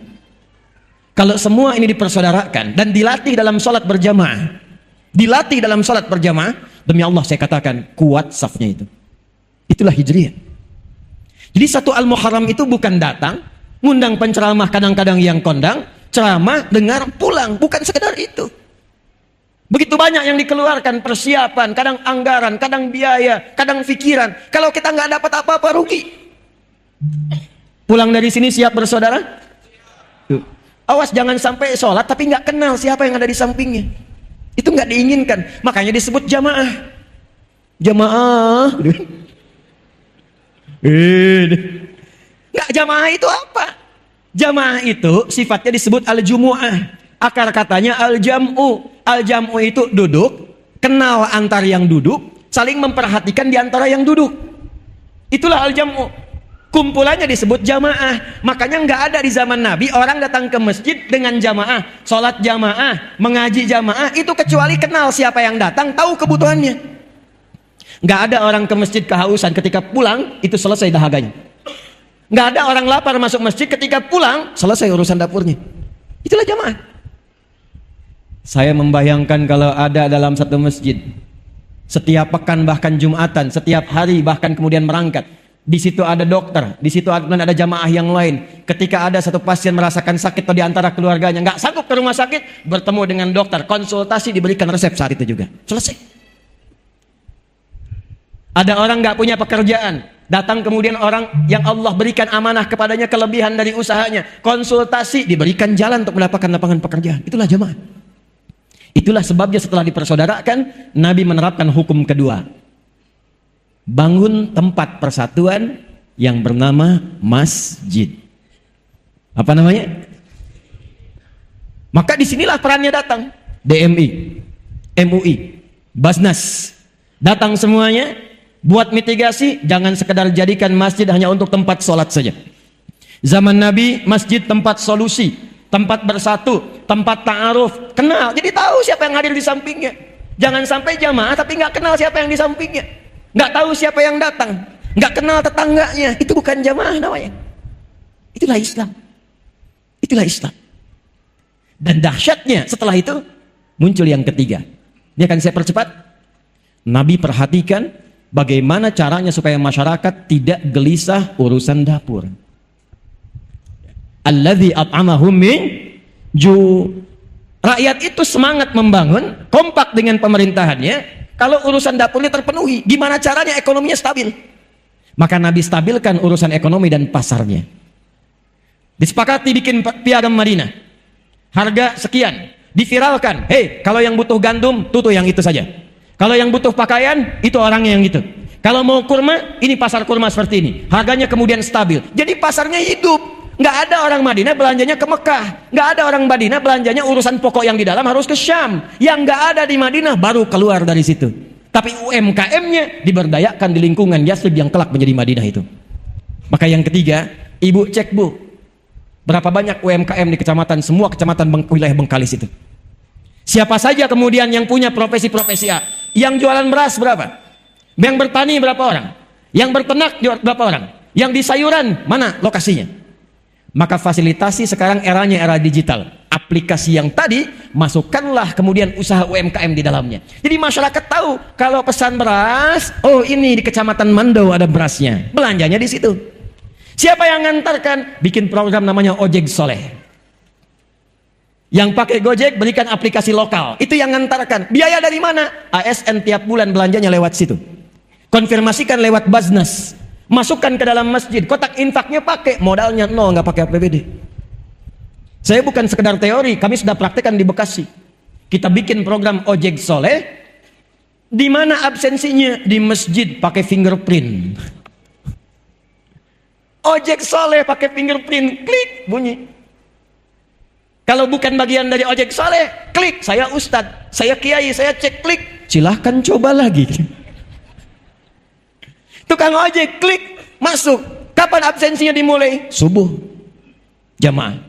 Kalau semua ini dipersaudarakan dan dilatih dalam sholat berjamaah. Dilatih dalam sholat berjamaah. Demi Allah saya katakan, kuat safnya itu. Itulah hijriyah. Jadi satu Al-Muharram itu bukan datang, ngundang penceramah kadang-kadang yang kondang, ceramah, dengar, pulang. Bukan sekedar itu. Begitu banyak yang dikeluarkan, persiapan, kadang anggaran, kadang biaya, kadang pikiran. Kalau kita nggak dapat apa-apa, rugi. Pulang dari sini siap bersaudara? Tuh. Awas jangan sampai sholat tapi nggak kenal siapa yang ada di sampingnya. Itu nggak diinginkan. Makanya disebut jamaah. Jamaah. Nggak, jamaah itu apa? Jamaah itu sifatnya disebut al-jumu'ah. Akar katanya al-jam'u. Al-jam'u itu duduk, kenal antar yang duduk, saling memperhatikan di antara yang duduk. Itulah al-jam'u. Kumpulannya disebut jamaah. Makanya nggak ada di zaman Nabi orang datang ke masjid dengan jamaah, sholat jamaah, mengaji jamaah, itu kecuali kenal siapa yang datang, tahu kebutuhannya. Nggak ada orang ke masjid kehausan, ketika pulang itu selesai dahaganya. Nggak ada orang lapar masuk masjid, ketika pulang selesai urusan dapurnya. Itulah jamaah. Saya membayangkan kalau ada dalam satu masjid, setiap pekan bahkan Jumatan, setiap hari bahkan kemudian berangkat. Di situ ada dokter, di situ ada jamaah yang lain. Ketika ada satu pasien merasakan sakit atau di antara keluarganya nggak sanggup ke rumah sakit, bertemu dengan dokter, konsultasi, diberikan resep saat itu juga. Selesai. Ada orang nggak punya pekerjaan, datang kemudian orang yang Allah berikan amanah kepadanya kelebihan dari usahanya, konsultasi, diberikan jalan untuk mendapatkan lapangan pekerjaan. Itulah jamaah. Itulah sebabnya setelah dipersaudarakan, Nabi menerapkan hukum kedua. Bangun tempat persatuan yang bernama masjid. Apa namanya? Maka disinilah perannya datang. DMI, MUI, Basnas. Datang semuanya, buat mitigasi, jangan sekedar jadikan masjid hanya untuk tempat sholat saja. Zaman Nabi, masjid tempat solusi, tempat bersatu, tempat ta'aruf, kenal, jadi tahu siapa yang hadir di sampingnya. Jangan sampai jamaah tapi nggak kenal siapa yang di sampingnya, nggak tahu siapa yang datang, nggak kenal tetangganya. Itu bukan jamaah namanya. Itulah Islam. Itulah Islam. Dan dahsyatnya setelah itu muncul yang ketiga. Ini akan saya percepat. Nabi perhatikan bagaimana caranya supaya masyarakat tidak gelisah urusan dapur. Alladzi at'amahum min ju. Rakyat itu semangat membangun, kompak dengan pemerintahannya. Kalau urusan dapurnya terpenuhi, gimana caranya ekonominya stabil? Maka Nabi stabilkan urusan ekonomi dan pasarnya. Disepakati bikin piagam Madinah. Harga sekian, diviralkan. Hei, kalau yang butuh gandum, tutup yang itu saja. Kalau yang butuh pakaian, itu orangnya yang itu. Kalau mau kurma, ini pasar kurma seperti ini. Harganya kemudian stabil. Jadi pasarnya hidup. Nggak ada orang Madinah belanjanya ke Mekah. Nggak ada orang Madinah belanjanya urusan pokok yang di dalam harus ke Syam. Yang nggak ada di Madinah baru keluar dari situ. Tapi UMKM-nya diberdayakan di lingkungan Yasrib yang kelak menjadi Madinah itu. Maka yang ketiga, ibu cek bu, berapa banyak UMKM di kecamatan, semua kecamatan wilayah Bengkalis itu. Siapa saja kemudian yang punya profesi-profesi A. Yang jualan beras berapa? Yang bertani berapa orang? Yang berternak berapa orang? Yang di sayuran mana lokasinya? Maka fasilitasi sekarang eranya era digital. Aplikasi yang tadi, masukkanlah kemudian usaha UMKM di dalamnya. Jadi masyarakat tahu kalau pesan beras, oh ini di kecamatan Mando ada berasnya. Belanjanya di situ. Siapa yang ngantarkan? Bikin program namanya Ojek Soleh. Yang pakai Gojek berikan aplikasi lokal. Itu yang ngantarkan. Biaya dari mana? ASN tiap bulan belanjanya lewat situ. Konfirmasikan lewat Basnas. Masukkan ke dalam masjid, kotak infaknya pakai, modalnya nol, nggak pakai APBD. Saya bukan sekedar teori, kami sudah praktekkan di Bekasi. Kita bikin program Ojek Soleh, di mana absensinya di masjid pakai fingerprint. Ojek Soleh pakai fingerprint, klik bunyi. Kalau bukan bagian dari Ojek Soleh, klik. Saya ustadz, saya kiai, saya cek klik. silahkan coba lagi. Tukang ojek klik masuk. Kapan absensinya dimulai? Subuh. Jamaah.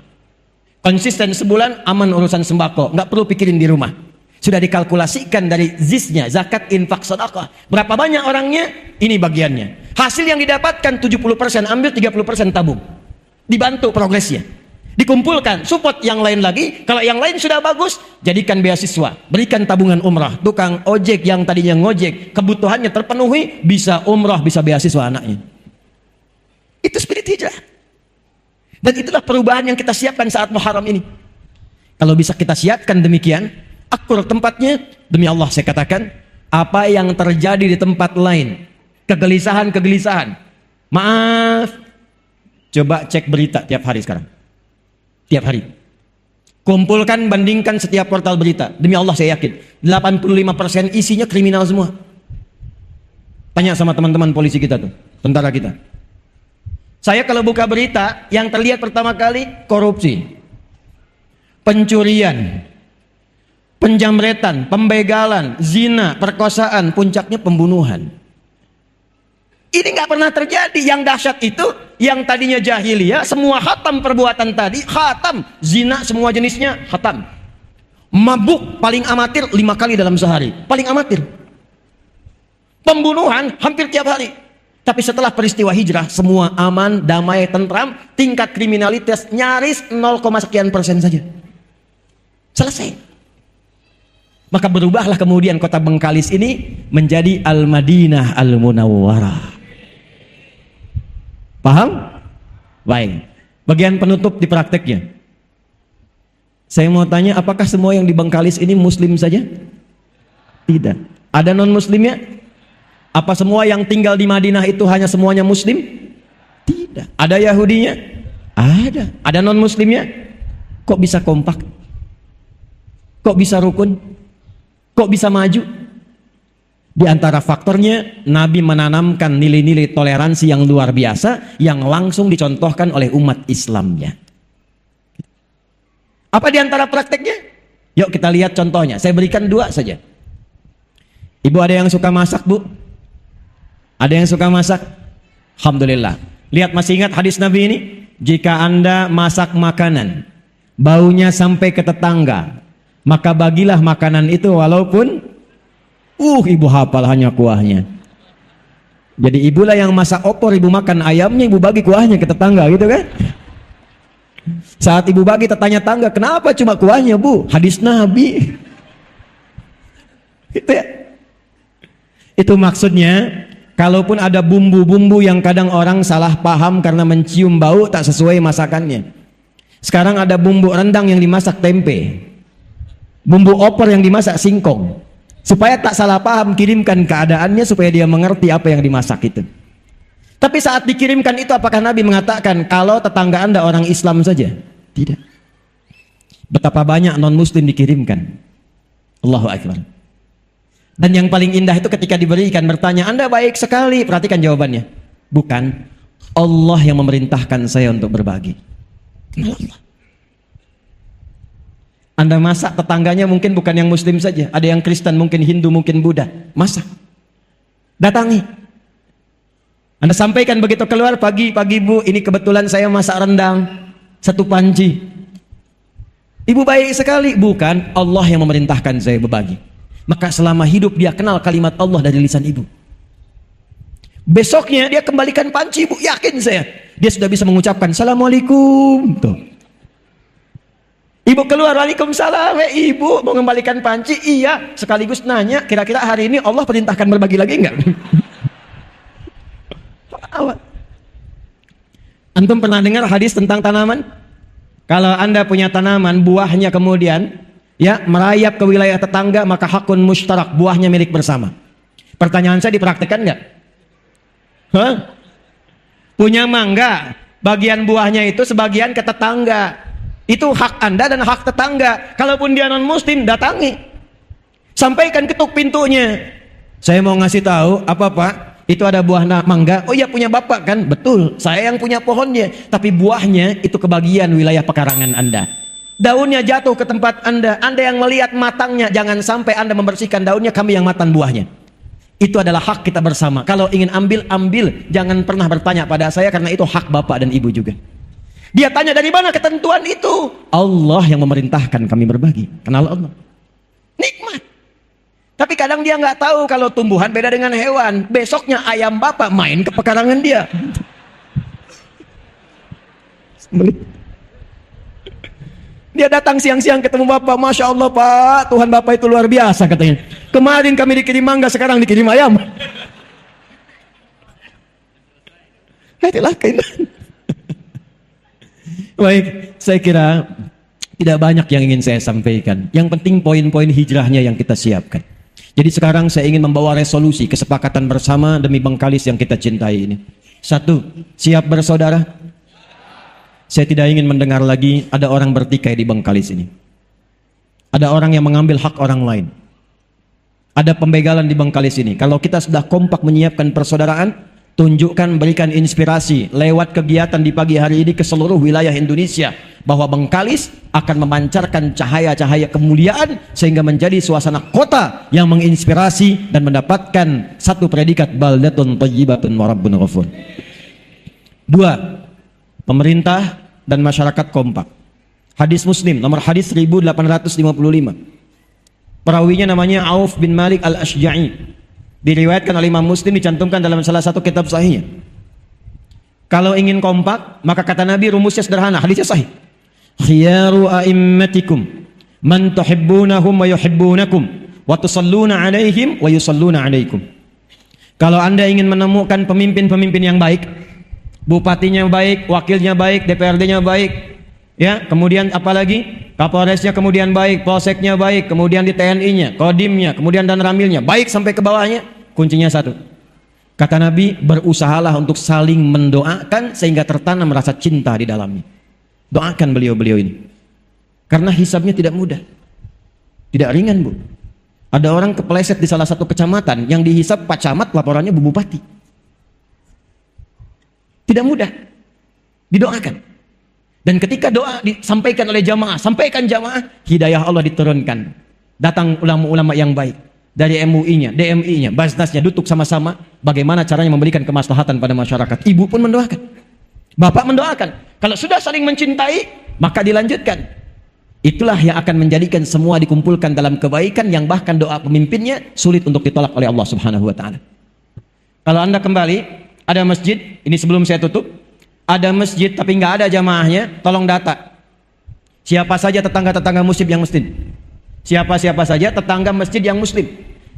Konsisten sebulan, aman urusan sembako, nggak perlu pikirin di rumah. Sudah dikalkulasikan dari zisnya, zakat, infak, sedekah. Berapa banyak orangnya? Ini bagiannya. Hasil yang didapatkan 70% ambil, 30% tabung. Dibantu progresnya. Dikumpulkan, support yang lain lagi. Kalau yang lain sudah bagus, jadikan beasiswa, berikan tabungan umrah. Tukang ojek yang tadinya ngojek, kebutuhannya terpenuhi, bisa umrah, bisa beasiswa anaknya. Itu spirit hijrah. Dan itulah perubahan yang kita siapkan saat Muharram ini. Kalau bisa kita siapkan demikian, akur tempatnya, demi Allah saya katakan, apa yang terjadi di tempat lain, kegelisahan, maaf, coba cek berita tiap hari sekarang. Tiap hari. Kumpulkan, bandingkan setiap portal berita. Demi Allah saya yakin 85% isinya kriminal semua. Tanya sama teman-teman polisi kita tuh, tentara kita. Saya kalau buka berita, yang terlihat pertama kali korupsi, pencurian, penjamretan, pembegalan, zina, perkosaan, puncaknya pembunuhan. Ini nggak pernah terjadi. Yang dahsyat itu, yang tadinya jahiliyah, semua khatam perbuatan tadi, khatam. Zina semua jenisnya, khatam. Mabuk paling amatir 5 kali dalam sehari, paling amatir. Pembunuhan hampir tiap hari. Tapi setelah peristiwa hijrah, semua aman, damai, tentram, tingkat kriminalitas nyaris 0, sekian persen saja. Selesai. Maka berubahlah kemudian kota Bengkalis ini menjadi Al-Madinah Al-Munawwarah. Paham? Baik. Bagian penutup di prakteknya. Saya mau tanya, apakah semua yang di Bengkalis ini muslim saja? Tidak. Ada non-muslimnya? Apa semua yang tinggal di Madinah itu hanya semuanya muslim? Tidak. Ada Yahudinya? Ada. Ada non-muslimnya? Kok bisa kompak? Kok bisa rukun? Kok bisa maju? Di antara faktornya, Nabi menanamkan nilai-nilai toleransi yang luar biasa yang langsung dicontohkan oleh umat Islamnya. Apa di antara prakteknya? Yuk kita lihat contohnya. Saya berikan 2 saja. Ibu ada yang suka masak, Bu? Ada yang suka masak? Alhamdulillah. Lihat, masih ingat hadis Nabi ini? Jika Anda masak makanan, baunya sampai ke tetangga, maka bagilah makanan itu walaupun ibu hafal hanya kuahnya. Jadi ibulah yang masak opor, ibu makan ayamnya, ibu bagi kuahnya ke tetangga, gitu kan? Saat ibu bagi, tetangga, kenapa cuma kuahnya, Bu? Hadis Nabi. Itu ya. Itu maksudnya, kalaupun ada bumbu-bumbu yang kadang orang salah paham karena mencium bau tak sesuai masakannya. Sekarang ada bumbu rendang yang dimasak tempe, bumbu opor yang dimasak singkong. Supaya tak salah paham, kirimkan keadaannya supaya dia mengerti apa yang dimasak itu. Tapi saat dikirimkan itu, apakah Nabi mengatakan kalau tetangga Anda orang Islam saja? Tidak. Betapa banyak non-muslim dikirimkan. Allahu Akbar. Dan yang paling indah itu ketika diberikan, bertanya, Anda baik sekali. Perhatikan jawabannya. Bukan. Allah yang memerintahkan saya untuk berbagi. Kenal Allah. Anda masak, tetangganya mungkin bukan yang muslim saja. Ada yang Kristen, mungkin Hindu, mungkin Buddha. Masak. Datangi. Anda sampaikan begitu keluar, pagi Bu, ini kebetulan saya masak rendang 1 panci. Ibu baik sekali. Bukan. Allah yang memerintahkan saya berbagi. Maka selama hidup dia kenal kalimat Allah dari lisan ibu. Besoknya dia kembalikan panci, Bu, yakin saya. Dia sudah bisa mengucapkan Assalamualaikum. Tuh. Ibu keluar, Waalaikumsalam. Ibu mau mengembalikan panci? Iya. Sekaligus nanya, kira-kira hari ini Allah perintahkan berbagi lagi enggak? Antum pernah dengar hadis tentang tanaman? Kalau Anda punya tanaman, buahnya kemudian merayap ke wilayah tetangga, maka hakun mustarak, buahnya milik bersama. Pertanyaan saya, dipraktekkan nggak? Punya mangga, bagian buahnya itu sebagian ke tetangga. Itu hak Anda dan hak tetangga. Kalaupun dia non muslim, datangi, sampaikan, ketuk pintunya. Saya mau ngasih tahu, apa Pak? Itu ada buah mangga. Oh iya, punya Bapak kan? Betul, saya yang punya pohonnya. Tapi buahnya itu kebagian wilayah pekarangan Anda. Daunnya jatuh ke tempat Anda. Anda yang melihat matangnya, jangan sampai Anda membersihkan daunnya, kami yang makan buahnya. Itu adalah hak kita bersama. Kalau ingin ambil, ambil. Jangan pernah bertanya pada saya, karena itu hak bapak dan ibu juga. Dia tanya, dari mana ketentuan itu? Allah yang memerintahkan kami berbagi. Kenal Allah. Nikmat. Tapi kadang dia nggak tahu kalau tumbuhan beda dengan hewan. Besoknya ayam bapak main ke pekarangan dia. Dia datang siang-siang ketemu bapak, Masya Allah pak, Tuhan bapak itu luar biasa katanya. Kemarin kami dikirim mangga, sekarang dikirim ayam. Itulah keindahan. Baik, saya kira tidak banyak yang ingin saya sampaikan. Yang penting poin-poin hijrahnya yang kita siapkan. Jadi sekarang saya ingin membawa resolusi kesepakatan bersama demi Bengkalis yang kita cintai ini. 1, siap bersaudara? Saya tidak ingin mendengar lagi ada orang bertikai di Bengkalis ini. Ada orang yang mengambil hak orang lain. Ada pembegalan di Bengkalis ini. Kalau kita sudah kompak menyiapkan persaudaraan, tunjukkan, berikan inspirasi lewat kegiatan di pagi hari ini ke seluruh wilayah Indonesia, bahwa Bengkalis akan memancarkan cahaya-cahaya kemuliaan sehingga menjadi suasana kota yang menginspirasi dan mendapatkan satu predikat baldatun thayyibatun wa rabbun ghafur. 2, pemerintah dan masyarakat kompak. Hadis Muslim nomor hadis 1855. Perawinya namanya Auf bin Malik al-Ashja'i. Diriwayatkan oleh Imam Muslim, dicantumkan dalam salah satu kitab sahihnya. Kalau ingin kompak, maka kata Nabi rumusnya sederhana, hadisnya sahih. Khiyaru a'immatikum man tuhibbunahum wa yuhibbunakum wa tusalluna alaihim wa yusalluna alaikum. Kalau Anda ingin menemukan pemimpin-pemimpin yang baik, bupatinya baik, wakilnya baik, DPRD-nya baik, ya, kemudian apalagi Kapolresnya kemudian baik, Polseknya baik, kemudian di TNI-nya, Kodimnya, kemudian dan Ramilnya baik sampai ke bawahnya, kuncinya 1. Kata Nabi, berusahalah untuk saling mendoakan sehingga tertanam rasa cinta di dalamnya. Doakan beliau-beliau ini, karena hisabnya tidak mudah, tidak ringan bu. Ada orang kepleset di salah satu kecamatan, yang dihisab Pak Camat, laporannya Bu Bupati. Tidak mudah, didoakan. Dan ketika doa disampaikan oleh jamaah, sampaikan jamaah, hidayah Allah diturunkan. Datang ulama-ulama yang baik dari MUI-nya, DMI-nya, Basnasnya, duduk sama-sama bagaimana caranya memberikan kemaslahatan pada masyarakat. Ibu pun mendoakan, bapak mendoakan. Kalau sudah saling mencintai, maka dilanjutkan. Itulah yang akan menjadikan semua dikumpulkan dalam kebaikan, yang bahkan doa pemimpinnya sulit untuk ditolak oleh Allah Subhanahu wa taala. Kalau Anda kembali, ada masjid, ini sebelum saya tutup, ada masjid tapi nggak ada jamaahnya, tolong data. Siapa saja tetangga-tetangga muslim yang muslim? Siapa-siapa saja tetangga masjid yang muslim.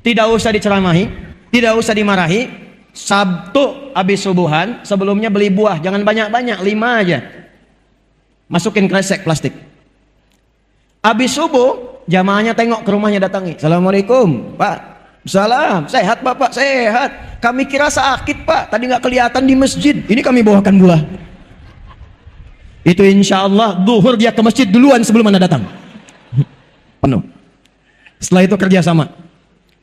Tidak usah diceramahi, tidak usah dimarahi. Sabtu habis subuhan, sebelumnya beli buah, jangan banyak-banyak, 5 aja. Masukin kresek plastik. Habis subuh, jamaahnya tengok ke rumahnya, datangi. Assalamualaikum, Pak. Salam, sehat Bapak? Sehat. Kami kira sakit Pak, tadi nggak kelihatan di masjid. Ini kami bawakan buah. Itu insya Allah duhur dia ke masjid duluan sebelum Anda datang. Penuh. Setelah itu kerjasama.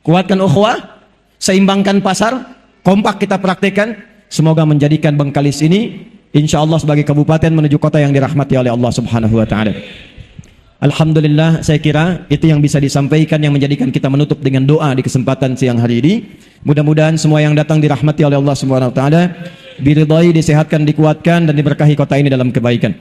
Kuatkan ukhuwah, seimbangkan pasar, kompak kita praktekkan. Semoga menjadikan Bengkalis ini insya Allah sebagai kabupaten menuju kota yang dirahmati oleh Allah Subhanahu wa taala. Alhamdulillah, saya kira itu yang bisa disampaikan, yang menjadikan kita menutup dengan doa di kesempatan siang hari ini. Mudah-mudahan semua yang datang dirahmati oleh Allah Subhanahu wa taala, diridhai, disehatkan, dikuatkan dan diberkahi kota ini dalam kebaikan.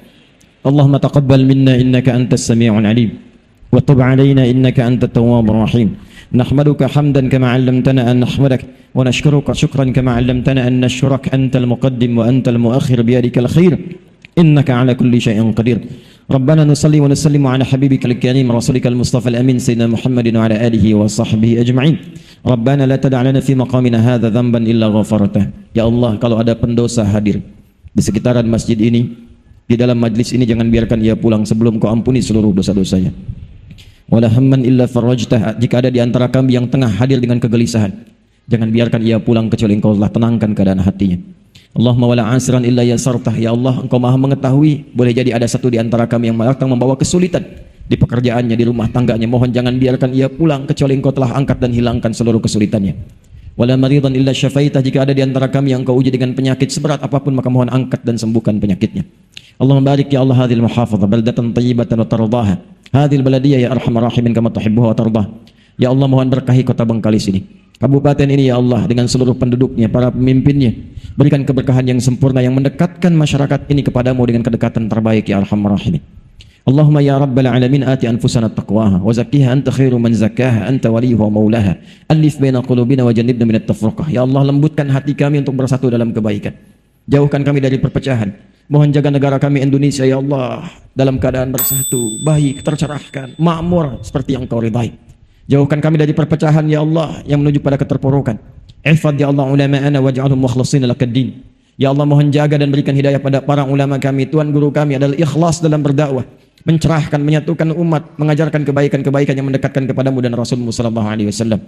Allahumma taqabbal minna innaka antas sami'un alim wa tub 'alaina innaka antat tawwabur rahim. Nahmaduka hamdan kama 'allamtana an nahmadak wa nashkuruka shukran kama 'allamtana an nashkurak antal muqaddim wa antal muakhir biyadikal khair innaka 'ala kulli syai'in qadir. ربنا نصلي ونسلم على حبيبك الكريم رسولك المصطفى الأمين سيدنا محمد وعلى آله وصحبه أجمعين. ربنا لا تدع لنا في مقامنا هذا ذنبا إلا غفرته. Ya Allah, kalau ada pendosa hadir di sekitaran masjid ini, di dalam majlis ini, jangan biarkan ia pulang sebelum Kau ampuni seluruh dosa-dosanya. Wala hamman illa farajtah. Jika ada di antara kami yang tengah hadir dengan kegelisahan, jangan biarkan ia pulang kecuali Engkau telah tenangkan keadaan hatinya. Allahumma wala asran illa yasartah. Ya Allah, Engkau maha mengetahui, boleh jadi ada satu di antara kami yang datang membawa kesulitan di pekerjaannya, di rumah tangganya. Mohon jangan biarkan ia pulang kecuali Engkau telah angkat dan hilangkan seluruh kesulitannya. Wala maridan illa syafaitah. Jika ada di antara kami yang Engkau uji dengan penyakit seberat apapun, maka mohon angkat dan sembuhkan penyakitnya. اللهم بارك يا الله هذه المحافظة بلدة طيبة وترضاها هذه البلدية يا أرحم الراحمين كما تحبها وترضاه. Ya Allah, mohon berkahi kota Bengkalis ini, kabupaten ini ya Allah, dengan seluruh penduduknya, para pemimpinnya. Berikan keberkahan yang sempurna yang mendekatkan masyarakat ini kepadamu dengan kedekatan terbaik ya Arhamar Rahimin. Allahumma ya Rabbal Alamin ati anfusana taqwaha wa zakkiha anta khairu man zakkaha anta waliyuha wa maulaha alif baina qulubina wa jannibna minat tafruqah. Ya Allah, lembutkan hati kami untuk bersatu dalam kebaikan, jauhkan kami dari perpecahan. Mohon jaga negara kami Indonesia ya Allah dalam keadaan bersatu, baik, tercerahkan, makmur seperti yang Kau ridai. Jauhkan kami dari perpecahan ya Allah yang menuju pada keterpurukan. Ihfadz ya Allah ulama'ana waj'alhum mukhlishina lakaddin. Ya Allah, mohon jaga dan berikan hidayah pada para ulama kami, tuan guru kami adalah ikhlas dalam berdakwah, mencerahkan, menyatukan umat, mengajarkan kebaikan-kebaikan yang mendekatkan kepadamu dan Rasulmu sallallahu alaihi wasallam.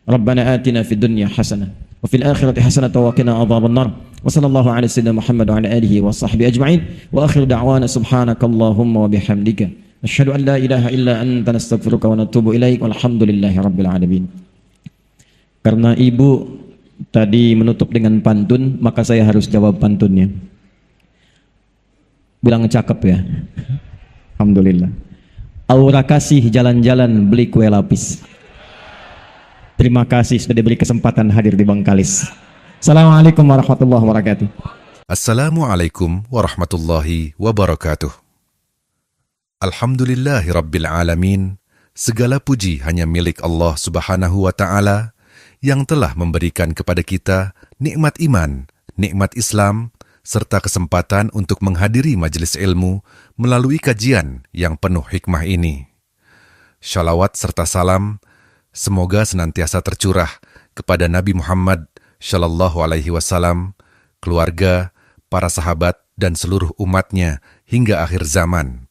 Rabbana atina fid dunya hasanah wa fil akhirati hasanah wa qina adzabannar. Wa sallallahu ala sayyidina Muhammad wa ala alihi wa sahbihi ajma'in. Wa akhiru da'wana subhanakallahumma wa bihamdika asyhadu an la ilaha illa anta nastaghfiruka wa natubu ilaik walhamdulillahi rabbil alamin. Karena ibu tadi menutup dengan pantun, maka saya harus jawab pantunnya. Bilang cakep ya. Alhamdulillah. Aura kasih jalan-jalan beli kue lapis. Terima kasih sudah diberi kesempatan hadir di Bengkalis. Assalamualaikum warahmatullahi wabarakatuh. Assalamualaikum warahmatullahi wabarakatuh. Alhamdulillahi rabbil alamin. Segala puji hanya milik Allah subhanahu wa ta'ala yang telah memberikan kepada kita nikmat iman, nikmat Islam, serta kesempatan untuk menghadiri majelis ilmu melalui kajian yang penuh hikmah ini. Shalawat serta salam semoga senantiasa tercurah kepada Nabi Muhammad Shallallahu Alaihi Wasallam, keluarga, para sahabat, dan seluruh umatnya hingga akhir zaman.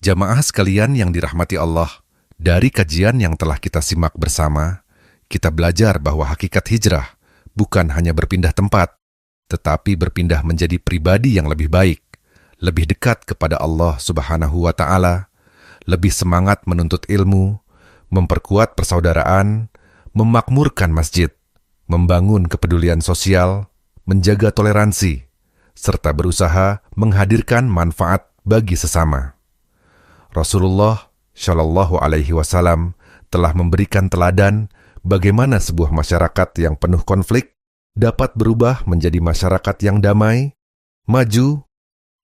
Jamaah sekalian yang dirahmati Allah, dari kajian yang telah kita simak bersama, kita belajar bahwa hakikat hijrah bukan hanya berpindah tempat, tetapi berpindah menjadi pribadi yang lebih baik, lebih dekat kepada Allah Subhanahu wa Ta'ala, lebih semangat menuntut ilmu, memperkuat persaudaraan, memakmurkan masjid, membangun kepedulian sosial, menjaga toleransi, serta berusaha menghadirkan manfaat bagi sesama. Rasulullah Shallallahu Alaihi Wasallam telah memberikan teladan bagaimana sebuah masyarakat yang penuh konflik dapat berubah menjadi masyarakat yang damai, maju,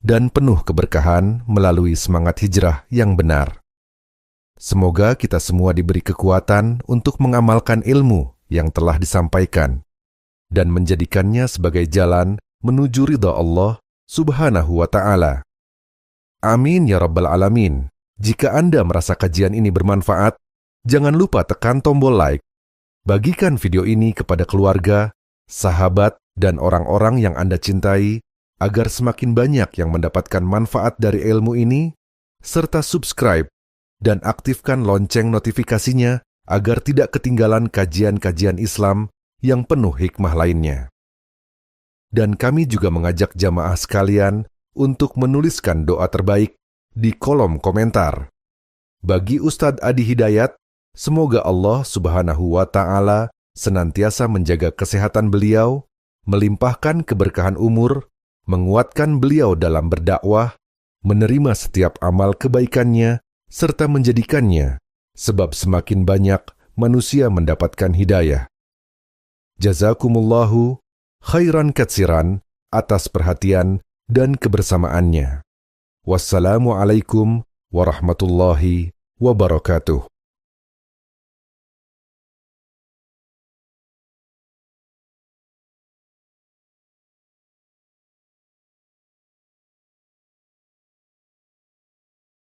dan penuh keberkahan melalui semangat hijrah yang benar. Semoga kita semua diberi kekuatan untuk mengamalkan ilmu yang telah disampaikan dan menjadikannya sebagai jalan menuju ridha Allah Subhanahu wa Ta'ala. Amin ya Rabbal Alamin. Jika Anda merasa kajian ini bermanfaat, jangan lupa tekan tombol like. Bagikan video ini kepada keluarga, sahabat, dan orang-orang yang Anda cintai agar semakin banyak yang mendapatkan manfaat dari ilmu ini, serta subscribe dan aktifkan lonceng notifikasinya agar tidak ketinggalan kajian-kajian Islam yang penuh hikmah lainnya. Dan kami juga mengajak jamaah sekalian untuk menuliskan doa terbaik di kolom komentar. Bagi Ustadz Adi Hidayat, semoga Allah Subhanahu wa Ta'ala senantiasa menjaga kesehatan beliau, melimpahkan keberkahan umur, menguatkan beliau dalam berdakwah, menerima setiap amal kebaikannya, serta menjadikannya sebab semakin banyak manusia mendapatkan hidayah. Jazakumullahu khairan katsiran atas perhatian dan kebersamaannya. Wassalamualaikum warahmatullahi wabarakatuh.